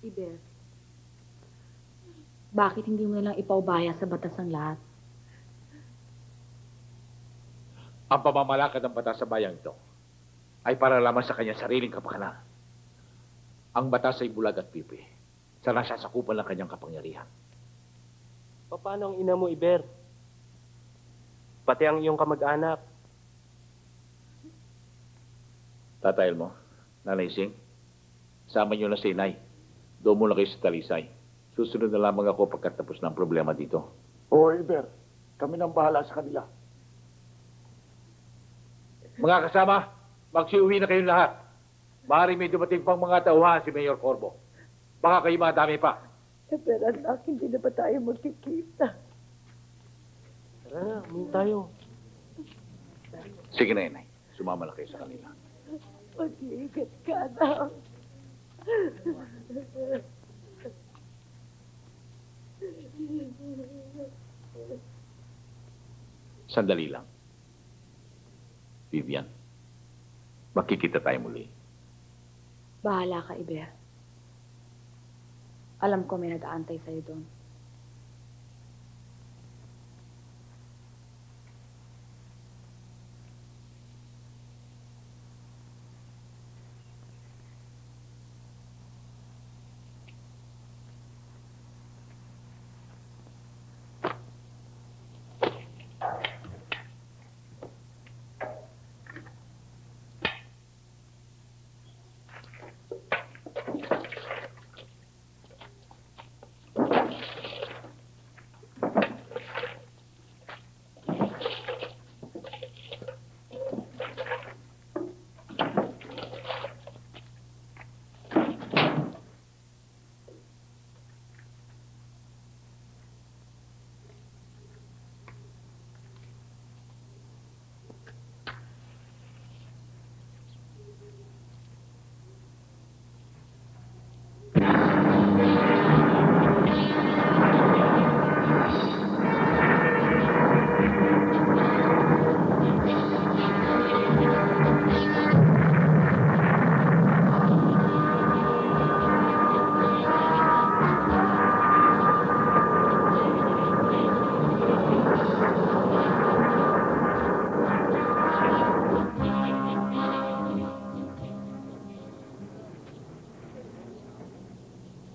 Iber, bakit hindi mo nalang ipaubaya sa batas ang lahat?
Ang pamamalakad ng batas sa bayang ito ay para lamang sa kanyang sariling kapakanan. Ang batas ay bulag at pipi sa nasasakupan ng kanyang kapangyarihan.
Paano ang ina mo, Iber? Pati ang iyong kamag-anak.
Tatay mo, Nanay Sing, sama niyo na si Inay. Doon muna kayo sa Talisay. Susunod na lamang ako pagkatapos ng problema dito.
Oo, Iber. Kami nang bahala sa kanila.
Mga kasama, magsiuwi na kayong lahat. Maaari may dumating pang mga tauhan si Mayor Corbo. Baka kayo madami pa.
Pero anak, hindi na ba tayo magkikita?
Tara na, uminom tayo.
Sige na, Inay. Sumama na kayo sa kanila.
Mag-iingat ka, anak.
Sandali lang. Vivian, makikita tayo muli.
Bahala ka, Iber. Alam ko may nag-aantay sa'yo doon.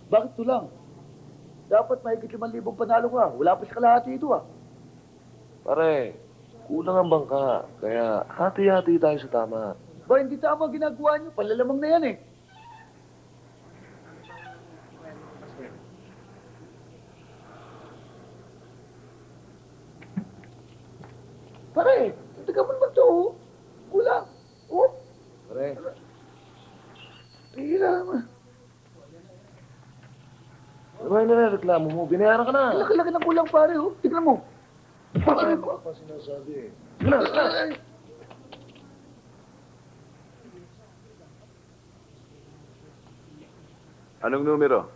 Bakit ito lang? Dapat mahigit 5,000 panalo ka. Wala pa sa kalahati ito ah.
Pare, kulang ang bangka. Kaya hati-hati tayo sa tama.
Ba, hindi tama ginagawa niyo. Palalamang na yan eh. Pare, taga mo naman ito oh. Kulang. Oh.
Pare.
Tira naman.
Ano ba yung nare-reklamo mo? Binayaran ka na.
Laki-laki ng kulang pare oh. Tignan mo.
Pare ko pa sinasabi eh.
Ay.
Anong numero?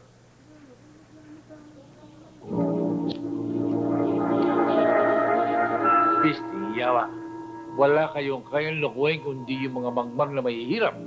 Pisti, yawa. Wala kayong kayang lukuhin kundi yung mga mangmang na mahihirap.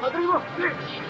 Madali mo! Dali!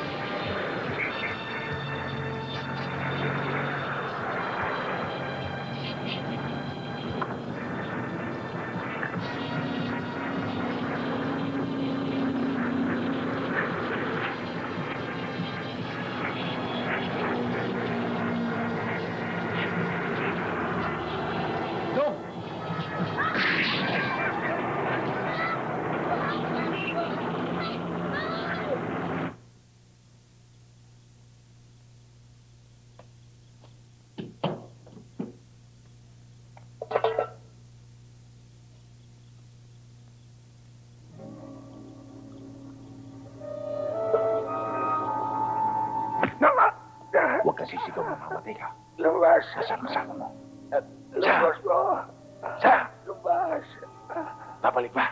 Huwag ka sisigaw, mamamatay ka.
Lumabas!
Nasaan kasama mo?
Lumabas mo!
Sa?
Lumabas!
Babalik ba?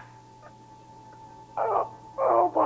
Oo po.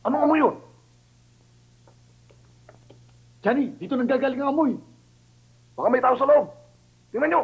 Anong amoy yun? Johnny, dito nanggagaling ang amoy. Baka may tao sa loob. Tingnan nyo.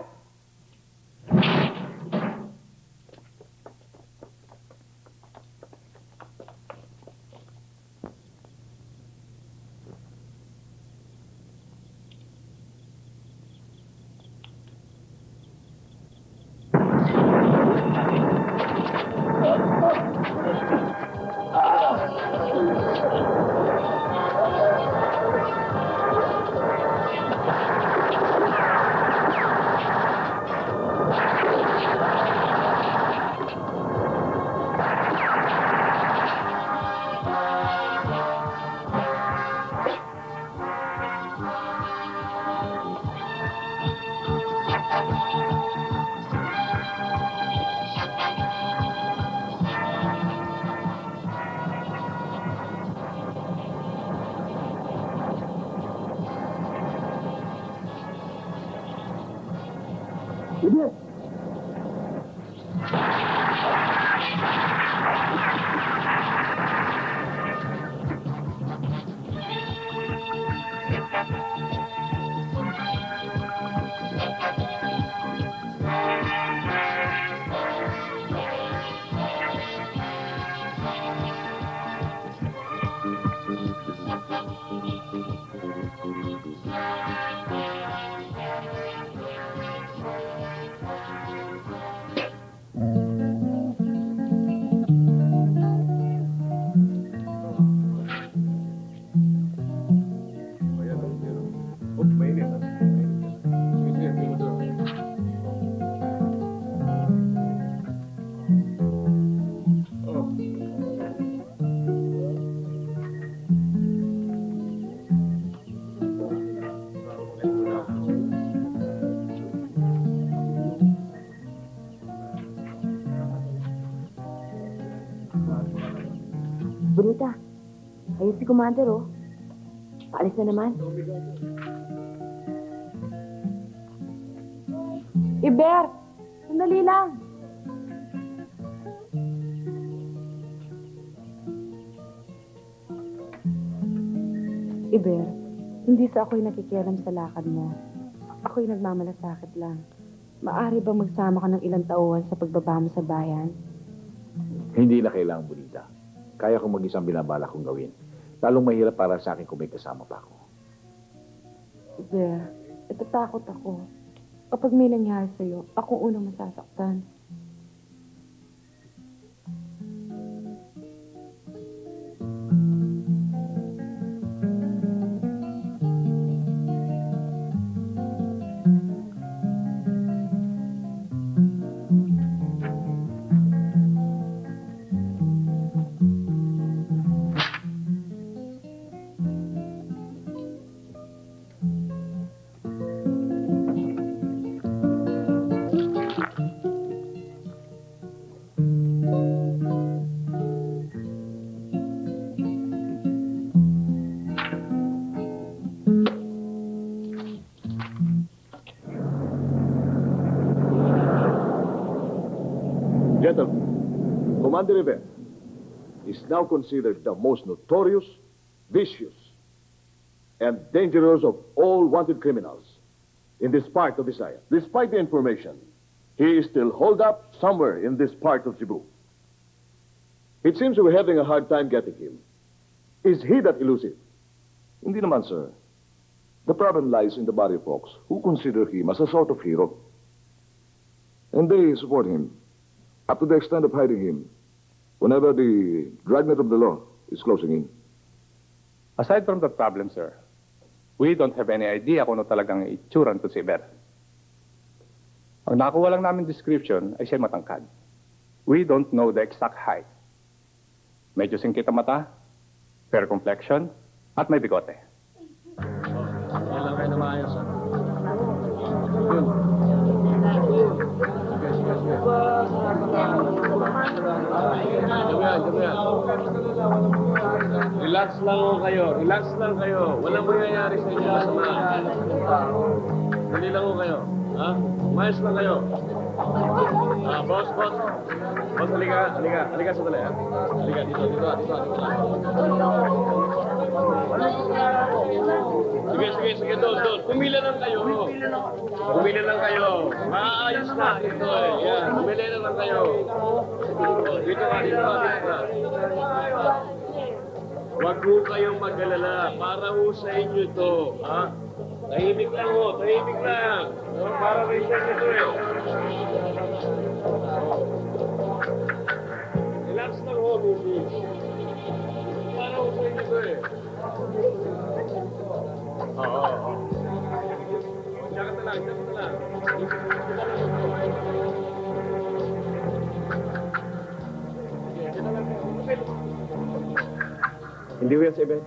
Bonita, ayun si Commander, oh. Paalis na naman.
Iber, sandali lang. Iber, hindi sa ako'y nakikialam sa lakad mo. Ako'y nagmamalasakit lang. Maari bang magsama ka ng ilang tauhan sa pagbaba mo sa bayan?
Hindi na kailangang Bonita. Kaya kong mag-isang binabala kong gawin. Lalong mahirap para sa akin kung may kasama pa ako.
Iber, natatakot ako. Kapag may nangyari sa'yo, ako unang masasaktan.
Gentlemen, Commander Rivera is now considered the most notorious, vicious, and dangerous of all wanted criminals in this part of Visayas. Despite the information, he is still holed up somewhere in this part of Cebu. It seems we're having a hard time getting him. Is he that elusive?
Hindi naman, sir. The problem lies in the body folks who consider him as a sort of hero. And they support him, up to the extent of hiding him whenever the dragnet of the law is closing in.
Aside from that problem, sir, we don't have any idea kung ano talagang itsura nito si Iber. Ang nakuha lang namin description ay siya matangkad. We don't know the exact height. Medyo singkit ang mata, fair complexion, at may bigote.
Yan lang kayo na maayos, ha? Relax lang ho kayo. Relax lang kayo. Walang mangyayari sa inyo masama. Dali lang ho kayo. Ha? Umayos lang kayo. Boss. Boss, halika. Halika sandali, ha? Halika, dito. Sige, doon. Pumila lang kayo. Maayos na. Ito eh. Yan, pumila lang kayo. Dito ka. Huwag ho kayong mag-alala. Para ho sa inyo ito. Ha? Tahimik lang. Para rin sa inyo ito eh. Relax lang ho, baby. Para ho sa inyo ito eh. Oo. Diyan ka lang.
Hindi ko yan sa event.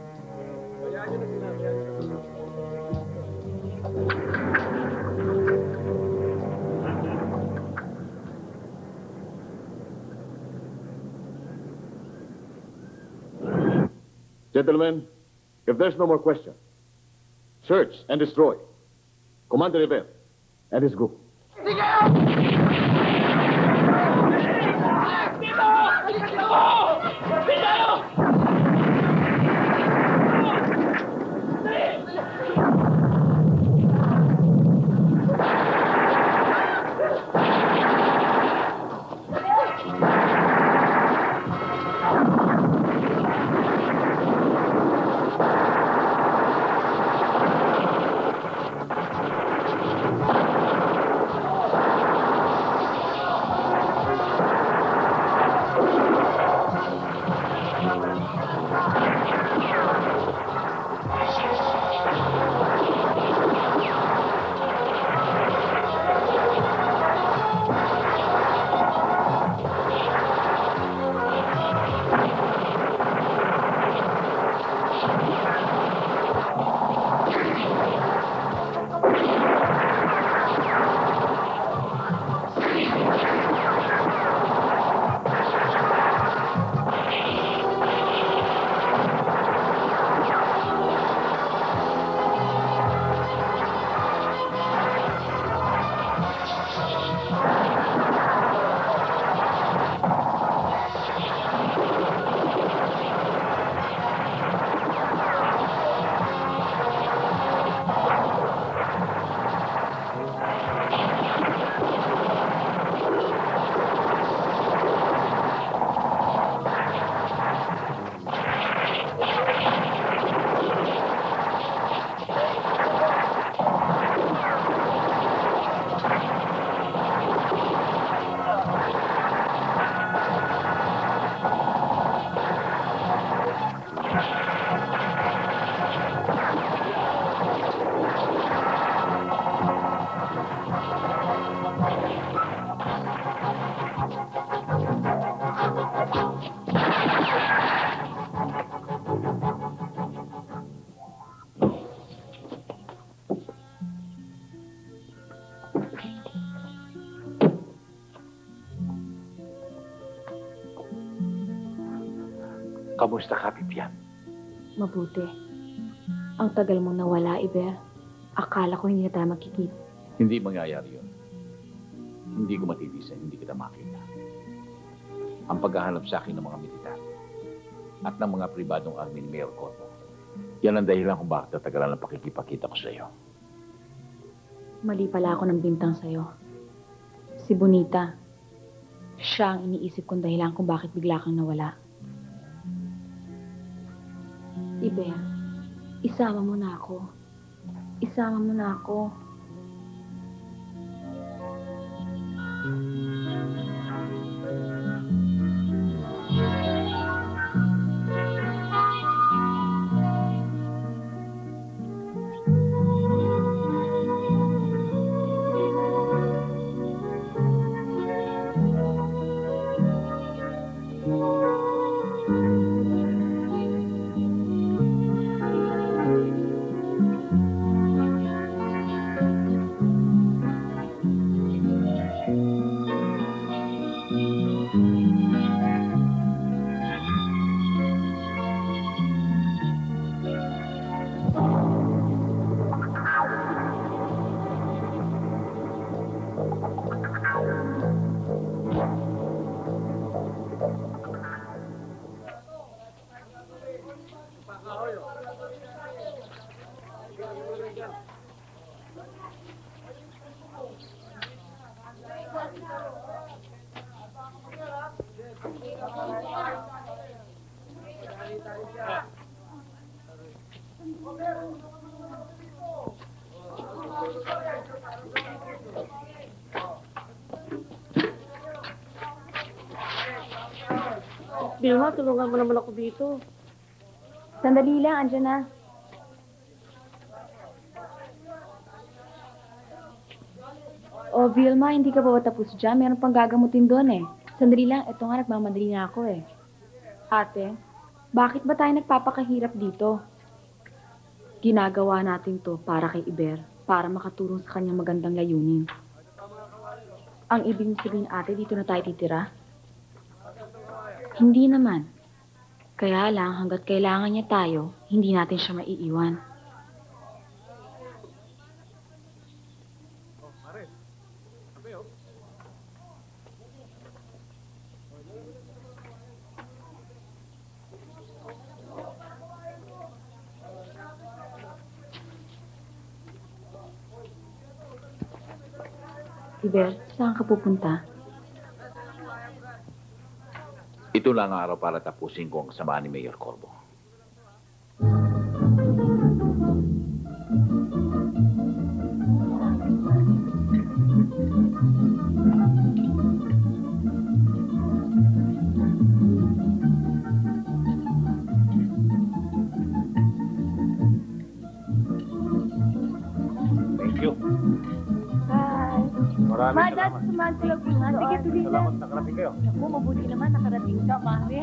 Hayaan nyo na sinabi yan.
Gentlemen, if there's no more question, search and destroy Commander Rivera and his group.
Kamusta ka, Bibian?
Mabuti. Ang tagal mong nawala, Iber. Akala ko hindi na tayo magkikita.
Hindi mangyayari yun. Hindi ko matitisan, hindi kita makita. Ang paghahanap sa akin ng mga militar at ng mga pribadong army ni Mayor Corvo, yan ang dahilan kung bakit natagalan ang pakikipakita ko sa iyo.
Mali pala ako ng bintang sa'yo. Si Bonita. Siya ang iniisip kong dahilan kung bakit bigla kang nawala. Iber, isama mo na ako. Isama mo na ako.
Vilma, tulungan mo naman ako dito.
Sandali lang, andyan na. Oh, Vilma, hindi ka pa ba tapos dyan? Meron pang gagamutin doon eh. Sandali lang, eto nga, nagmamadali na ako eh. Ate, bakit ba tayo nagpapakahirap dito? Ginagawa natin to para kay Iber, para makatulong sa kanyang magandang layunin. Ang ibig sabihin, ate, dito na tayo titira? Hindi naman. Kaya lang, hanggat kailangan niya tayo, hindi natin siya maiiwan. Iber, saan ka pupunta?
Ito lang ang araw para tapusin ko ang kasamaan ni Mayor Corvo.
Thank you.
Hi.
Maraming
Madat,
salamat.
sumantulog yung ano. Sige, tuloy na.
Salamat nakarating kayo.
Naku, mabuti naman nakarating ka, mami.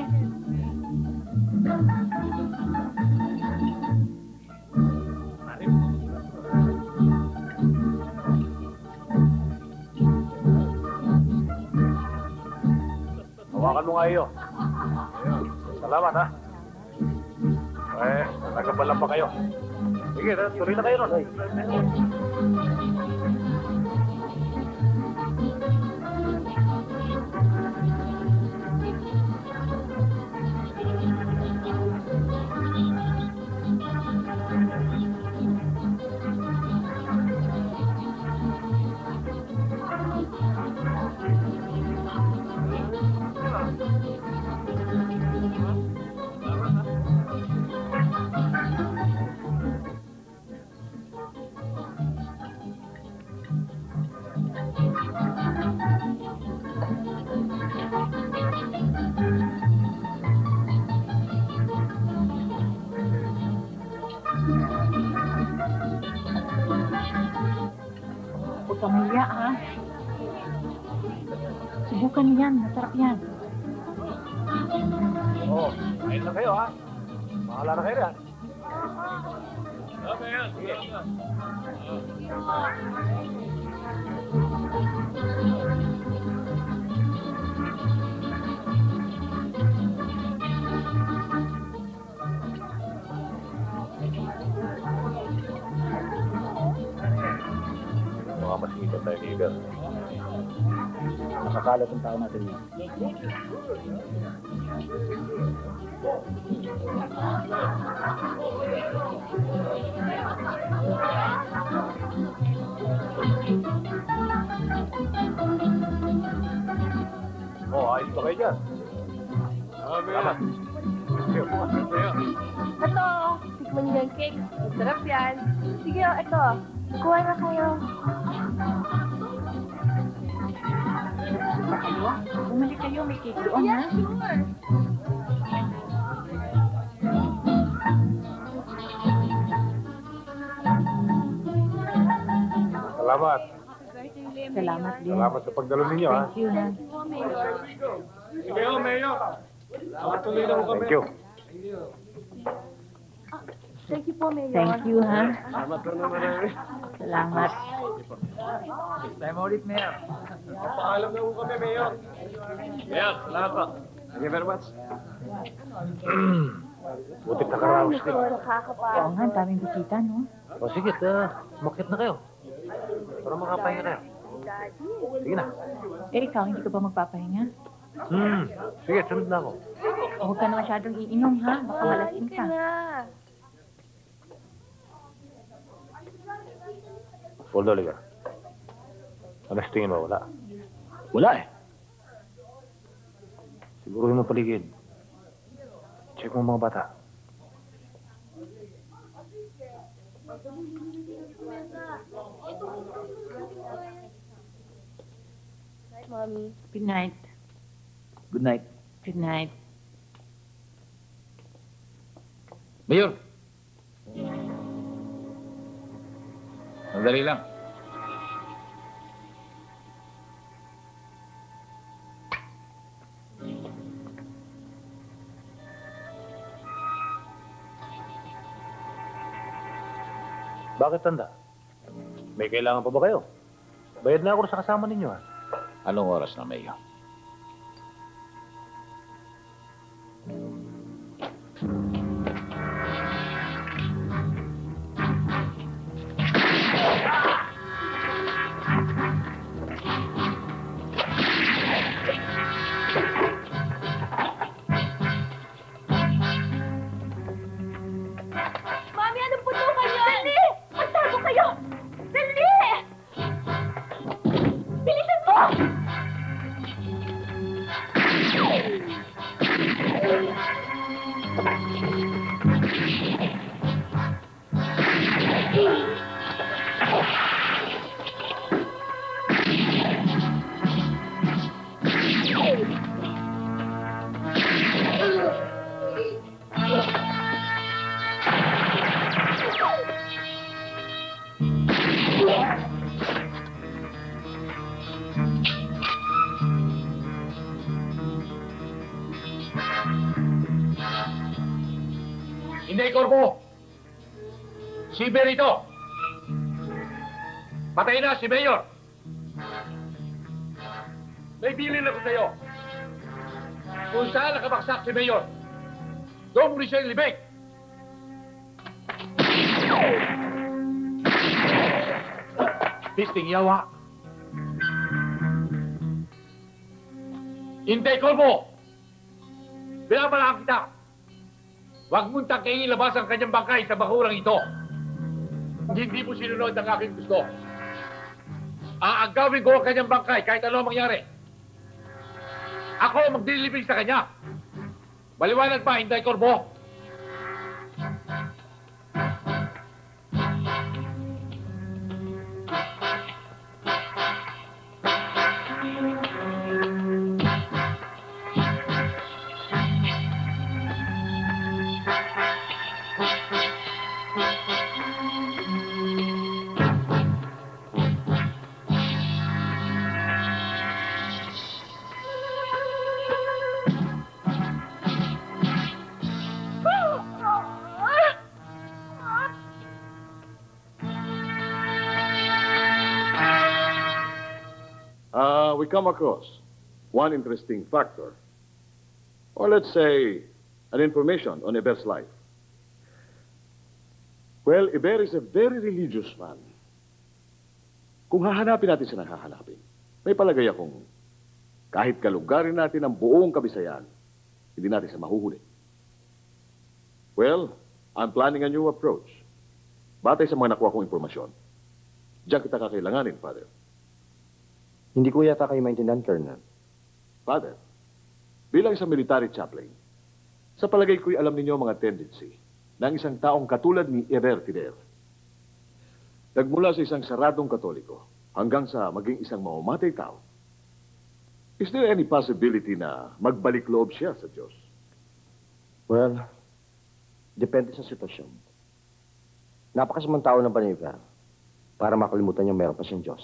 Hawakan mo nga iyo. Ayun. Salamat, ha? Nagabalan pa kayo. Sige, tuloy na kayo nun.
Huwag kang mahiya, ha? Subukan yan. Masarap yan.
Oo, ayun na kayo, ha? Mahala na kayo yan.
Okay, yan. Sige.
Kita tayo ni Iber. Nakakalat ang tao natin niya. Oh, ayos ba kayo dyan? Salamat. Sige, bukas na kayo.
Ito, tikman niyo yung cake. Masarap yan. Sige, ito. Kuha na kayo.
Bumalik kayo, may cake doon, ha?
Yeah, sure.
Salamat.
Salamat din.
Salamat sa pagdalo ninyo, ha?
Thank you, ha?
Sige, Mayor. Tuloy lang kami.
Thank you.
Thank you po, Mayor.
Thank you, ha?
Salamat ka naman.
Salamat.
Tayo mo ulit, Mayor.
Paalam na po kami, Mayor. Mayor, salamat po.
Thank you very much. Butit nakaraos din.
Oo nga, daming bisita, no?
O sige, makit na kayo. Para makapahinga kayo. Sige na.
Eh, ikaw, hindi ka ba magpapahinga?
Sige, sunod na ako.
Huwag ka na masyadong iinom, ha? Baka malasing ka.
Poldo, liga. Ano sa tingin mo? Wala. Wala eh. Siguruhin mo paligid. Check mo mga bata.
Mommy.
Good night.
Good night.
Good night.
Mayor! Sandali lang.
Bakit tanda? May kailangan pa ba kayo? Bayad na ako sa kasama ninyo, ha?
Anong oras na, Mayor?
Mami, anong putukan yun? Dali! Magtago kayo! Dali! Bilisan mo!
Hindi, Corpo! Si Berito! Patay na si Mayor! May bilin ako sa'yo. Kung saan nakabaksak si Mayor, doon mo rin siya ilibig. Pisting yawa. Hindi, Corpo! Binabalaan kita! Huwag mong tangkay ilabas ang kanyang bangkay sa bakurang ito. Hindi mo sinunod ang aking gusto. Aagawin ko ang kanyang bangkay kahit ano ang mangyari. Ako ang magdilibing sa kanya. Maliwanag ba, Inday Corbo?
We come across one interesting factor, or let's say an information on Iber's life. Well, Iber is a very religious man.
Kung hahanapin natin siya ng hahanapin, may palagay akong kahit kalugarin natin ang buong Kabisayan, hindi natin siya mahuhuli. Well, I'm planning a new approach. Batay sa mga nakuha kong impormasyon, diyan kita kakailanganin, Father.
Hindi ko yata kayo maintindihan, Colonel.
Father, bilang isang military chaplain, sa palagay ko'y alam ninyo mga tendency ng isang taong katulad ni Eber Tider. Nagmula sa isang saradong Katoliko hanggang sa maging isang mamamatay tao. Is there any possibility na magbalik loob siya sa Diyos?
Well, depende sa sitwasyon. Napakasamang tao ng Baniver para makalimutan niya meron pa siyang Diyos.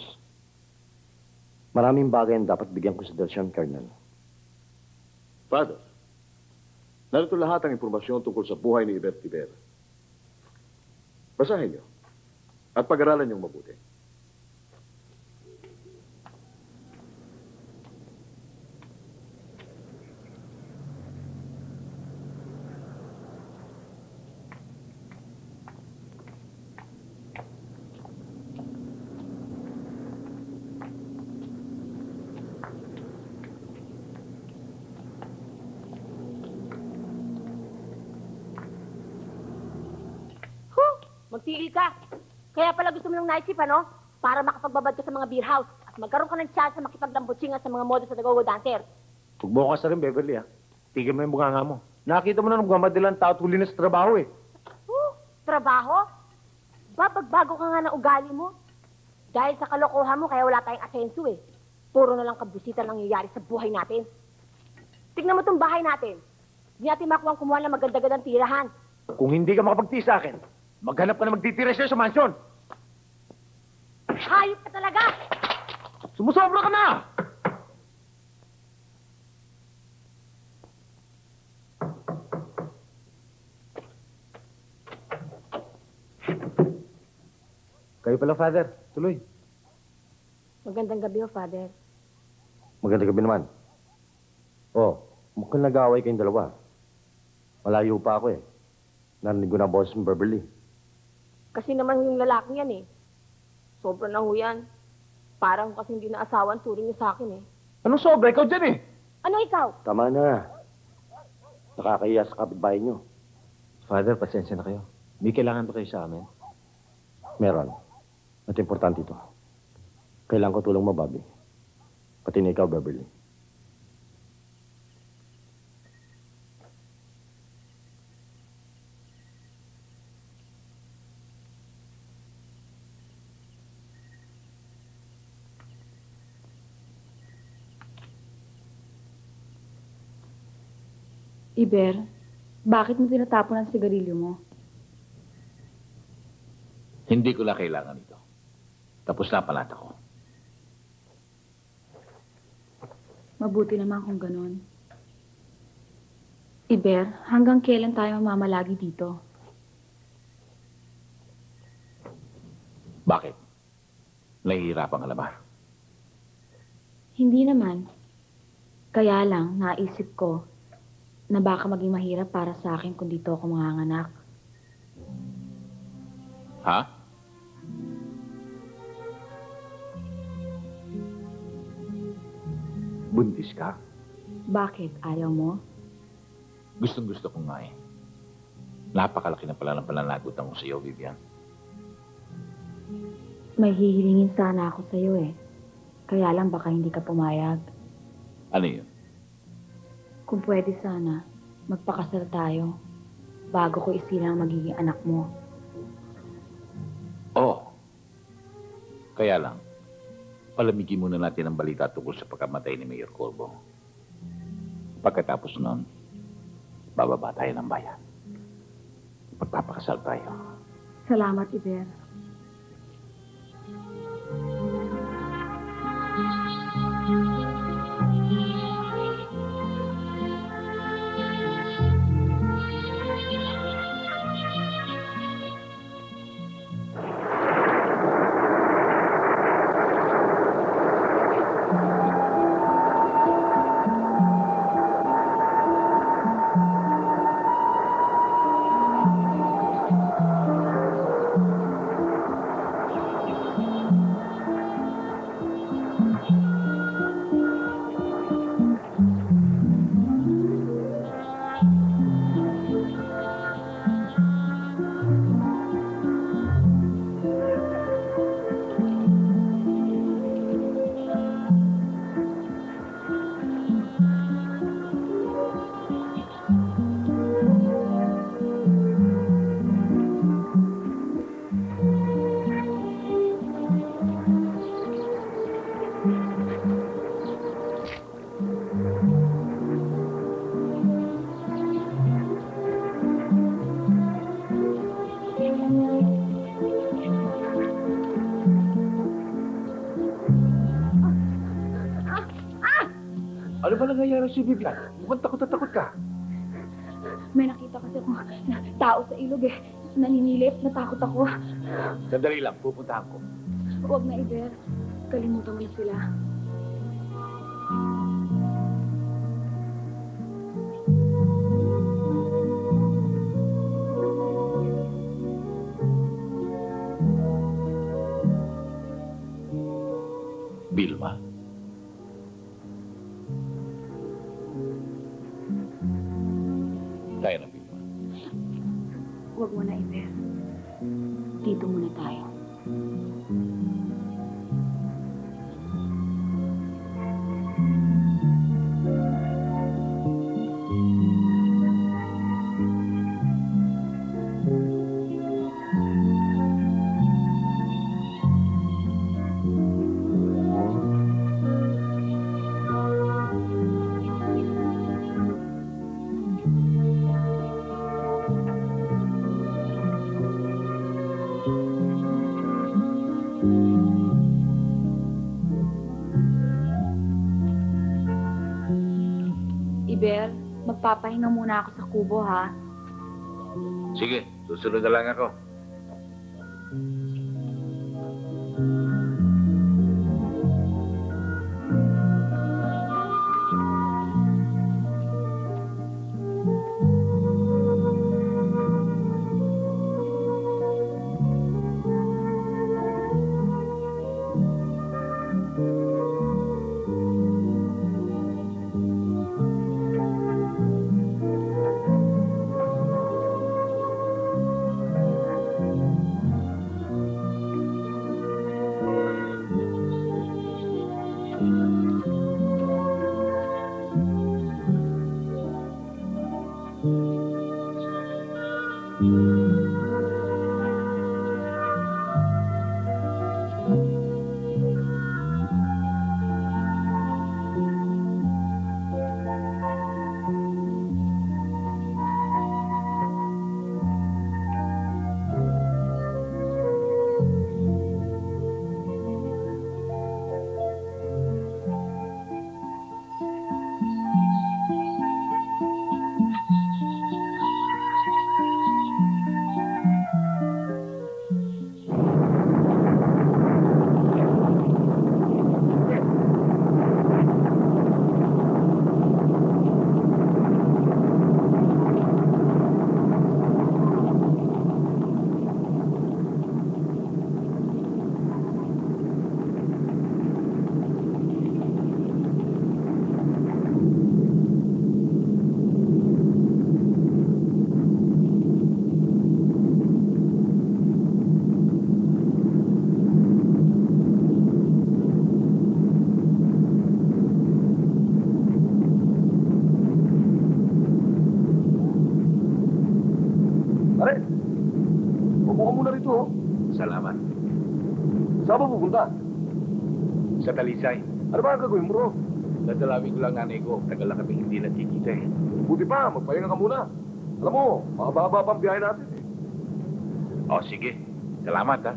Maraming bagay ang dapat bigyan konsiderasyon, Colonel.
Father, narito lahat ang impormasyon tungkol sa buhay ni Eber Tiber. Basahin niyo at pag-aralan niyong mabuti.
Magtigil ka. Kaya pala gusto mo ng night shift, ano? Para makapagbabad ka sa mga beer house at magkaroon ka ng chance na makipaglambutsingan sa mga models sa Dagogo Dancer.
Huwag mo ka rin, Beverly, ha? Tigil mo yung bunganga mo. Nakita mo na nagmamadalang tao at huli na sa trabaho, eh.
Trabaho? Babagbago ka nga ng ugali mo. Dahil sa kalokohan mo, kaya wala tayong asenso, eh. Puro na lang kabusita nangyayari sa buhay natin. Tignan mo tong bahay natin. Hindi natin makuha kumuha ng maganda-gandang tirahan.
Kung hindi ka makapagtiis sa akin, maghanap ka na magtitira siya sa mansyon.
Hayop ka talaga!
Sumusobra ka na! Kayo pala, Father. Tuloy.
Magandang gabi, Father.
Magandang gabi naman. Oh, mukhang nag-aaway kayong dalawa. Malayo pa ako, eh. Narinig ko na boses mo, Beverly.
Kasi naman yung lalaking yan, eh. Sobra na ho yan. Parang kasi hindi na asawan, turing niya sa akin, eh.
Anong sobra? Ikaw dyan, eh.
Ano ikaw?
Tama na. Nakakahiya sa kapitbahay niyo.
Father, pasensya na kayo. May kailangan ba kayo sa amin?
Meron. At importante ito. Kailangan ko tulong mo, Bobby. Pati na ikaw, Beverly.
Iber, bakit mo tinatapon ang sigarilyo mo?
Hindi ko na kailangan ito. Tapos na palata ko.
Mabuti naman kung ganun. Iber, hanggang kailan tayo mamamalagi dito?
Bakit? Nahihirapan ka na ba?
Hindi naman. Kaya lang, naisip ko na baka maging mahirap para sa akin kung dito ako manganganak.
Ha? Buntis ka?
Bakit? Ayaw mo?
Gustong-gusto ko nga eh. Napakalaki na pala ng pananagutan ko sa iyo, Vivian.
May hihilingin sana ako sa'yo eh. Kaya lang baka hindi ka pumayag.
Ano yun?
Kung pwede sana, magpakasal tayo bago ko isilang magiging anak mo.
Oo. Kaya lang, palamigin muna natin ang balita tungkol sa pagkamatay ni Mayor Corbo. Pagkatapos nun, bababa tayo ng bayan. Magpapakasal tayo.
Salamat, Iber.
nangyayari si Vivian? Mukhang takot na takot ka.
May nakita kasi ako na tao sa ilog eh. Naninilip, natakot ako.
Sandali lang, pupuntahan ko.
Huwag na, Iber. Kalimutan mo na sila.
Vilma? Tayo na, Vilma.
Huwag mo na, Iber. Dito muna tayo. Iber, magpapahinga muna ako sa kubo, ha?
Sige, susunod na lang ako.
Pare, upo ka muna rito, oh.
Salamat.
Saan ba pupunta?
Sa Talisay.
Ano ba ang gagawin mo, bro?
Dadalawin ko lang nanay ko. Tagal na kami hindi nagkikita eh.
Buti pa, magpahinga ka muna. Alam mo, mahaba-haba pang biyahe natin eh.
O, sige. Salamat, ha.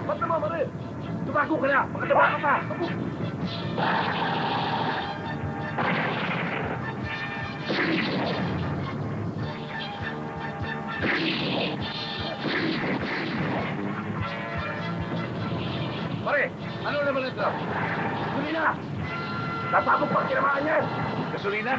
Ba't naman, Mare? Tumago ka na! Makataba ka pa! Mare, ano naman ito? Gasolina! Nasabog pa kinamaan yan! Gasolina?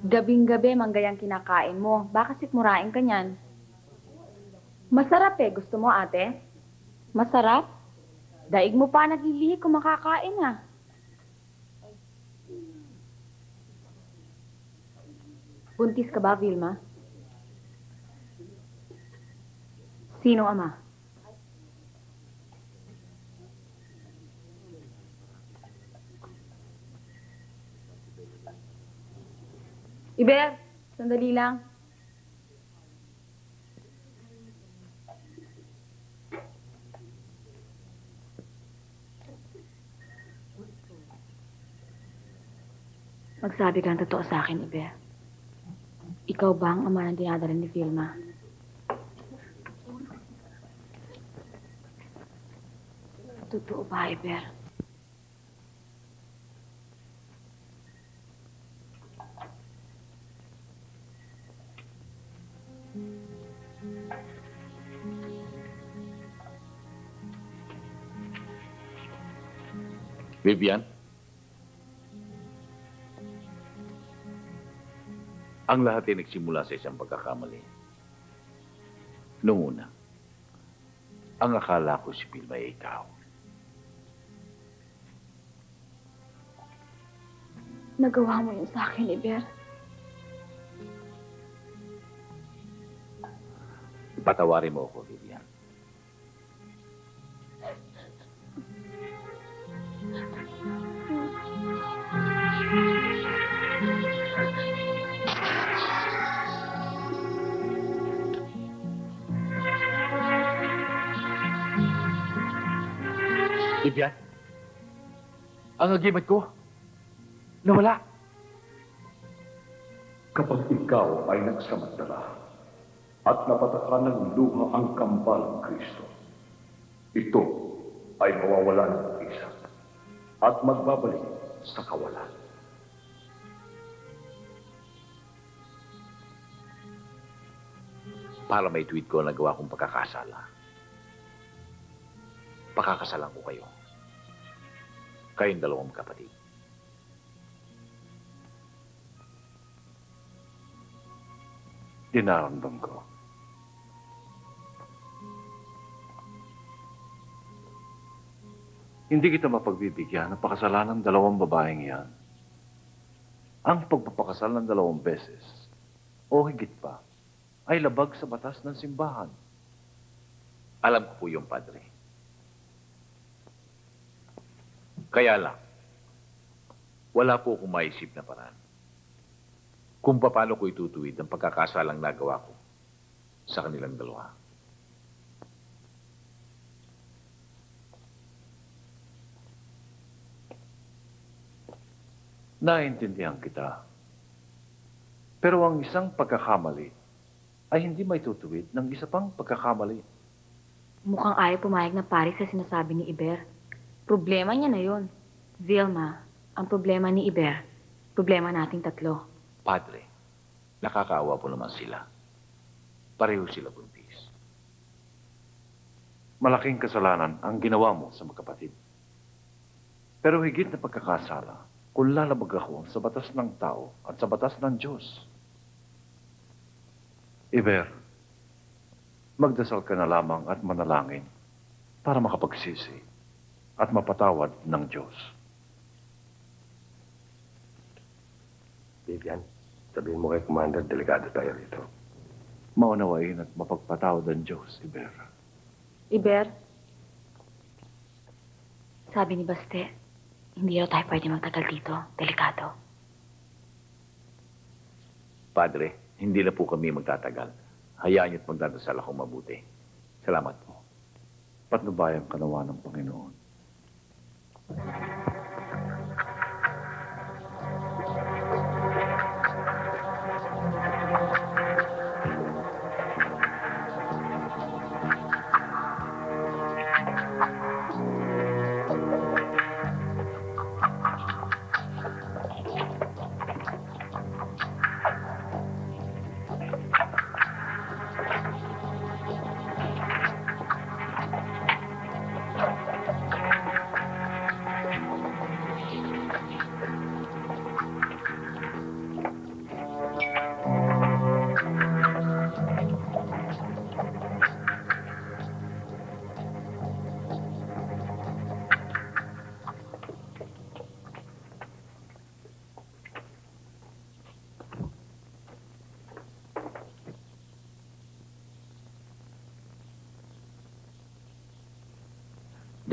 Gabing-gabi manggayang kinakain mo. Baka sikmurain ka niyan. Masarap eh. Gusto mo, ate? Masarap? Daig mo pa naglilihi kung makakain ah. Buntis ka ba, Vilma? Sinong ama? Iber, sandali lang. Magsabi ka ng totoo sa akin, Iber. Ikaw ba ang ama ng dinadala ni Vilma? Totoo ba, Iber?
Vivian? Ang lahat ay nagsimula sa isang pagkakamali. Noong una, ang akala ko si Vilma ay ikaw.
Nagawa mo yun sa akin, Iber.
Patawarin mo ako, Vivian. Vivian, ang agimat ko, nawala.
Kapag ikaw ay nagsamantala at napatakan ng luha ang kambal ng Kristo, ito ay mawawala ng isa at magbabalik sa kawalan.
Para may tweet ko nagawa kong pagkakasala. Pakakasalan ko kayo. Kayong dalawang kapatid.
Dinaramdam ko. Hindi kita mapagbibigyan ng pakasalan ng dalawang babaeng yan. Ang pagpapakasal ng dalawang beses, o higit pa, ay labag sa batas ng simbahan.
Alam ko po yung padre. Kaya lang, wala po akong maisip na paraan kung paano ko itutuwid ang pagkakasalang nagawa ko sa kanilang dalawa.
Naintindihan kita. Pero ang isang pagkakamali ay hindi may tutuwid ng isa pang pagkakamali.
Mukhang ayaw pumayag na pari sa sinasabi ni Iber. Problema niya na yun. Vilma, ang problema ni Iber, problema nating tatlo.
Padre, nakakaawa po naman sila. Pareho sila buntis.
Malaking kasalanan ang ginawa mo sa magkapatid. Pero higit na pagkakasala kung lalabag ako sa batas ng tao at sa batas ng Diyos. Iber, magdasal ka na lamang at manalangin para makapagsisi at mapatawad ng Diyos.
Vivian, sabihin mo kay Commander, delikado tayo rito.
Maunawain at mapagpatawad ang Diyos, Iber.
Iber, sabi ni Baste, hindi raw tayo pwede magtagal dito. Delikado.
Padre, hindi na po kami magtatagal. Hayaan niyo't magdadasal akong mabuti. Salamat po.
Patnubayan ka nawa ng Panginoon.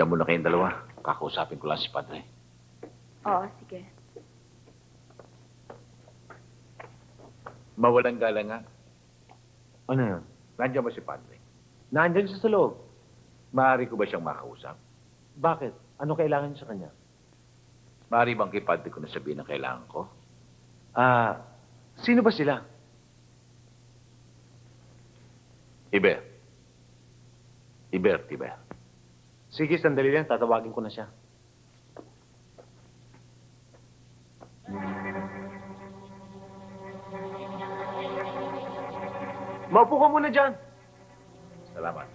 Diyan muna kayong dalawa. Kakausapin ko lang si Padre.
Oo, sige.
Mawalang galang nga.
Ano yun?
Nandiyan ba si Padre?
Nandyan siya sa loob.
Maaari ko ba siyang makausap?
Bakit? Ano kailangan sa kanya?
Maaari bang kay Padre ko na sabihin ang kailangan ko?
Sino ba sila?
Iber. Iber.
Sige, sandali lang. Tatawagin ko na siya. Maupo ka muna dyan.
Salamat.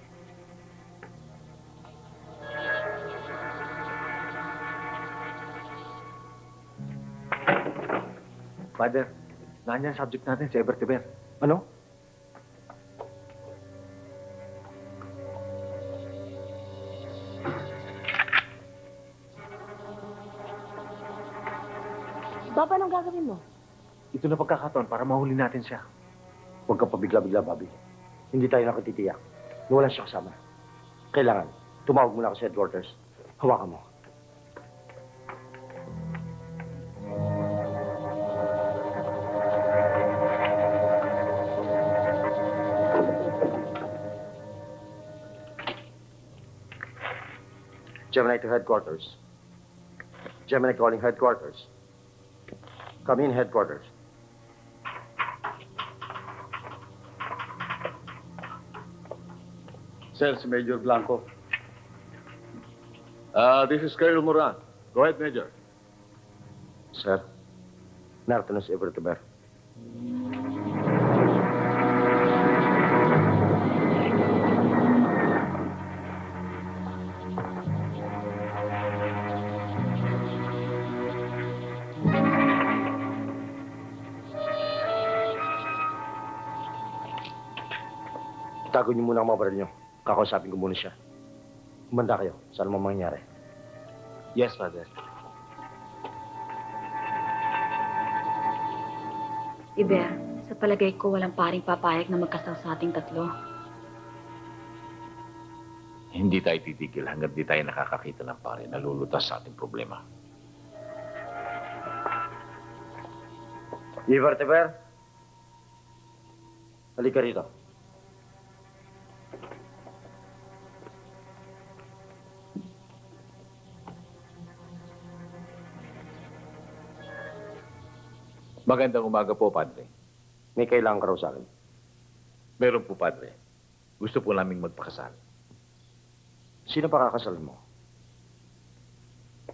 Father, nandiyan subject natin si Eber Tiber. Ano?
Bob, anong gagawin mo?
Ito na pagkakataon para mahuli natin siya. Huwag kang pabigla-bigla, Bobby. Hindi tayo nakatitiyak. Wala siya kasama. Kailangan, tumawag muna ako sa headquarters. Hawakan mo. Gemini to headquarters. Gemini calling headquarters. Come in, headquarters.
Sir, si Major Blanco.
This is Colonel Moran. Go ahead, Major.
Sir, narito na si Eber Tiber. Tago niyo muna ang mga baril niyo. Kakausapin ko muna siya. Kumanda kayo. Saan mo mangyari?
Yes, Father.
Iber, sa palagay ko walang paring papayag na magkasal sa ating tatlo.
Hindi tayo titigil hanggang di tayo nakakakita ng pare na lulutas sa ating problema.
Eber Tiber. Halika rito.
Magandang umaga po, Padre.
May kailangan ka raw sa akin.
Meron po, Padre. Gusto po naming magpakasal.
Sino pakakasalan mo?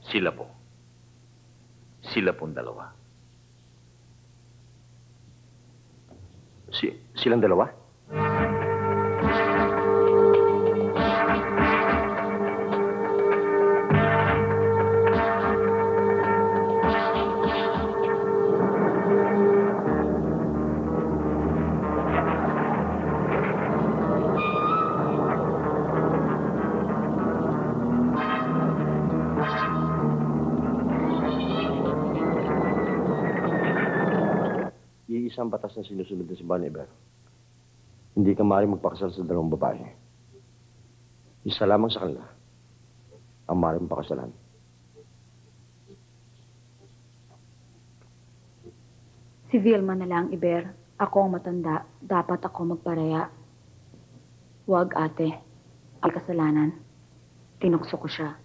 Sila po. Sila pong dalawa.
Silang dalawa? Isang batas na sinusunod na si Bonnie Eber. Hindi ka maaaring magpakasal sa dalawang babae. Isa lamang sa kanila ang maaaring pakasalan.
Si Vilma na lang, Iber. Ako ang matanda. Dapat ako magparaya. Huwag, ate. Ang kasalanan. Tinukso ko siya.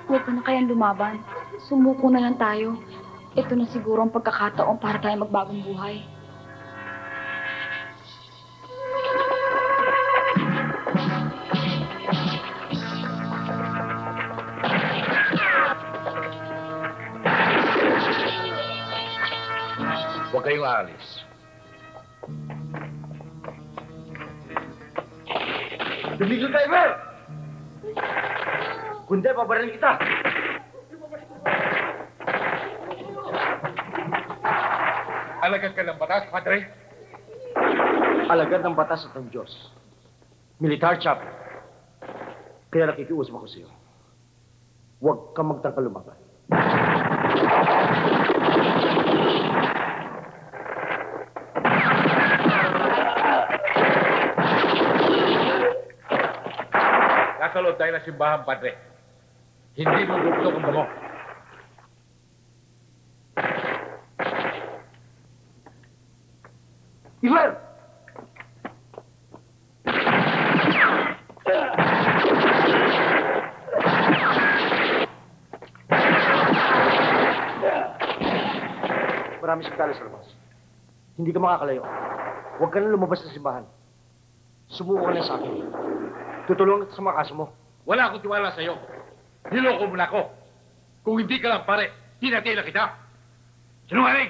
Huwag ka na kayang lumaban. Sumuko na lang tayo. Ito na siguro ang pagkakataon para tayo magbagong buhay.
Huwag kayong aalis.
Tumigil ka, Iber! Kundi, pabaril kita!
Alagad ka ng batas, Padre.
Alagad ng batas at ng Diyos. Militar chap. Kaya nakikiusap ako sa iyo. Huwag kang magtangkal lumaban.
Nasa loob tayo ng simbahan, Padre. Hindi mo buktok ang bango.
Iber! Marami siyang tali sa labas. Hindi ka makakalayo. Huwag ka na lumabas sa simbahan. Sumuko ka na sa akin. Tutulungan kita sa mga kaso mo.
Wala akong tiwala sa'yo. Niloko mo na ako. Kung hindi ka lang pare, tinatila kita. Sinungaling!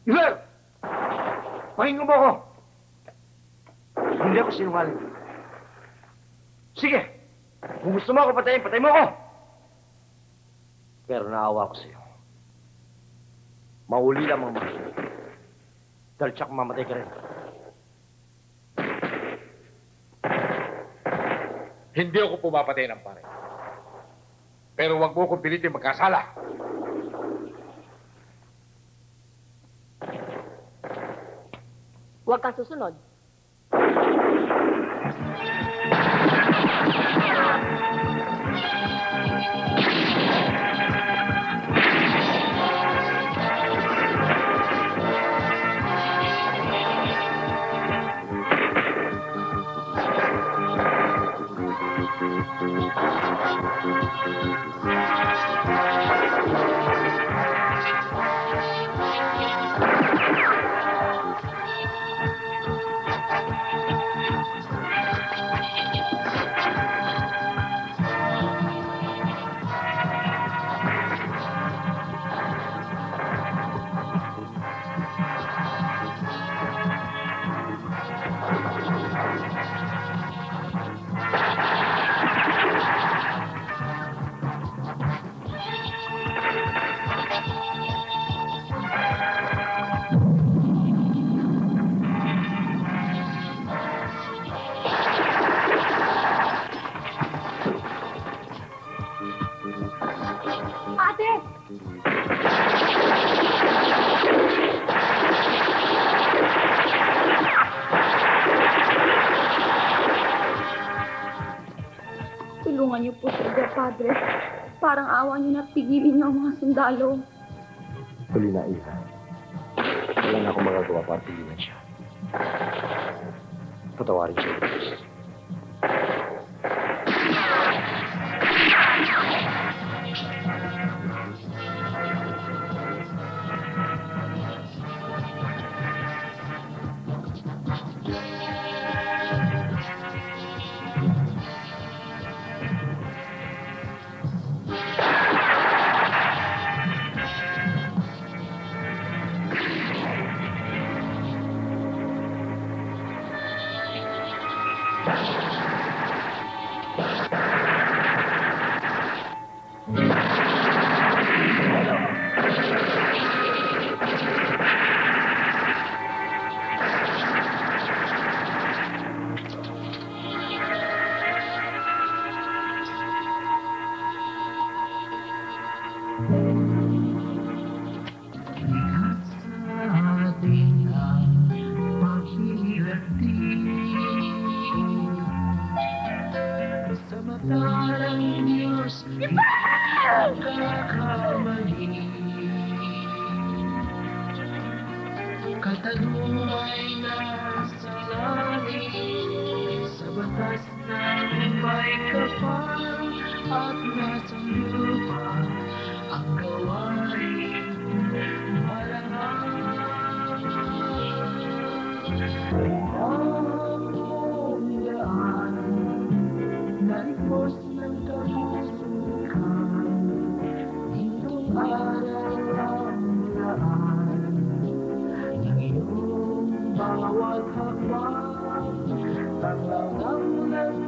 Iber! Pakinggan mo ako! Hindi ako sinungaling. Sige! Kung gusto mo ako patayin, patay mo ako! Pero naawa ko sa'yo. Mauli lamang mo. Dahil tsak mamatay ka rin.
Hindi ako pumapatay ng pare. Pero wag mo akong pilitin magkasala.
Huwag kang susunod.
Tulungan niyo po sila, Padre. Parang awa niyo na pigilin niyo ang mga sundalo.
Tuloy na, Iha. Wala na akong magagawa para pigilan siya. Patawarin siya, Diyos.
Katanungan ay nasa langit
batas ng may kapal at nasa lupa ang gawain marangal. Ang daan na ipos ng kapusukan, ditong araw ang laan ng iyong bawat hakbang. Tanglang ang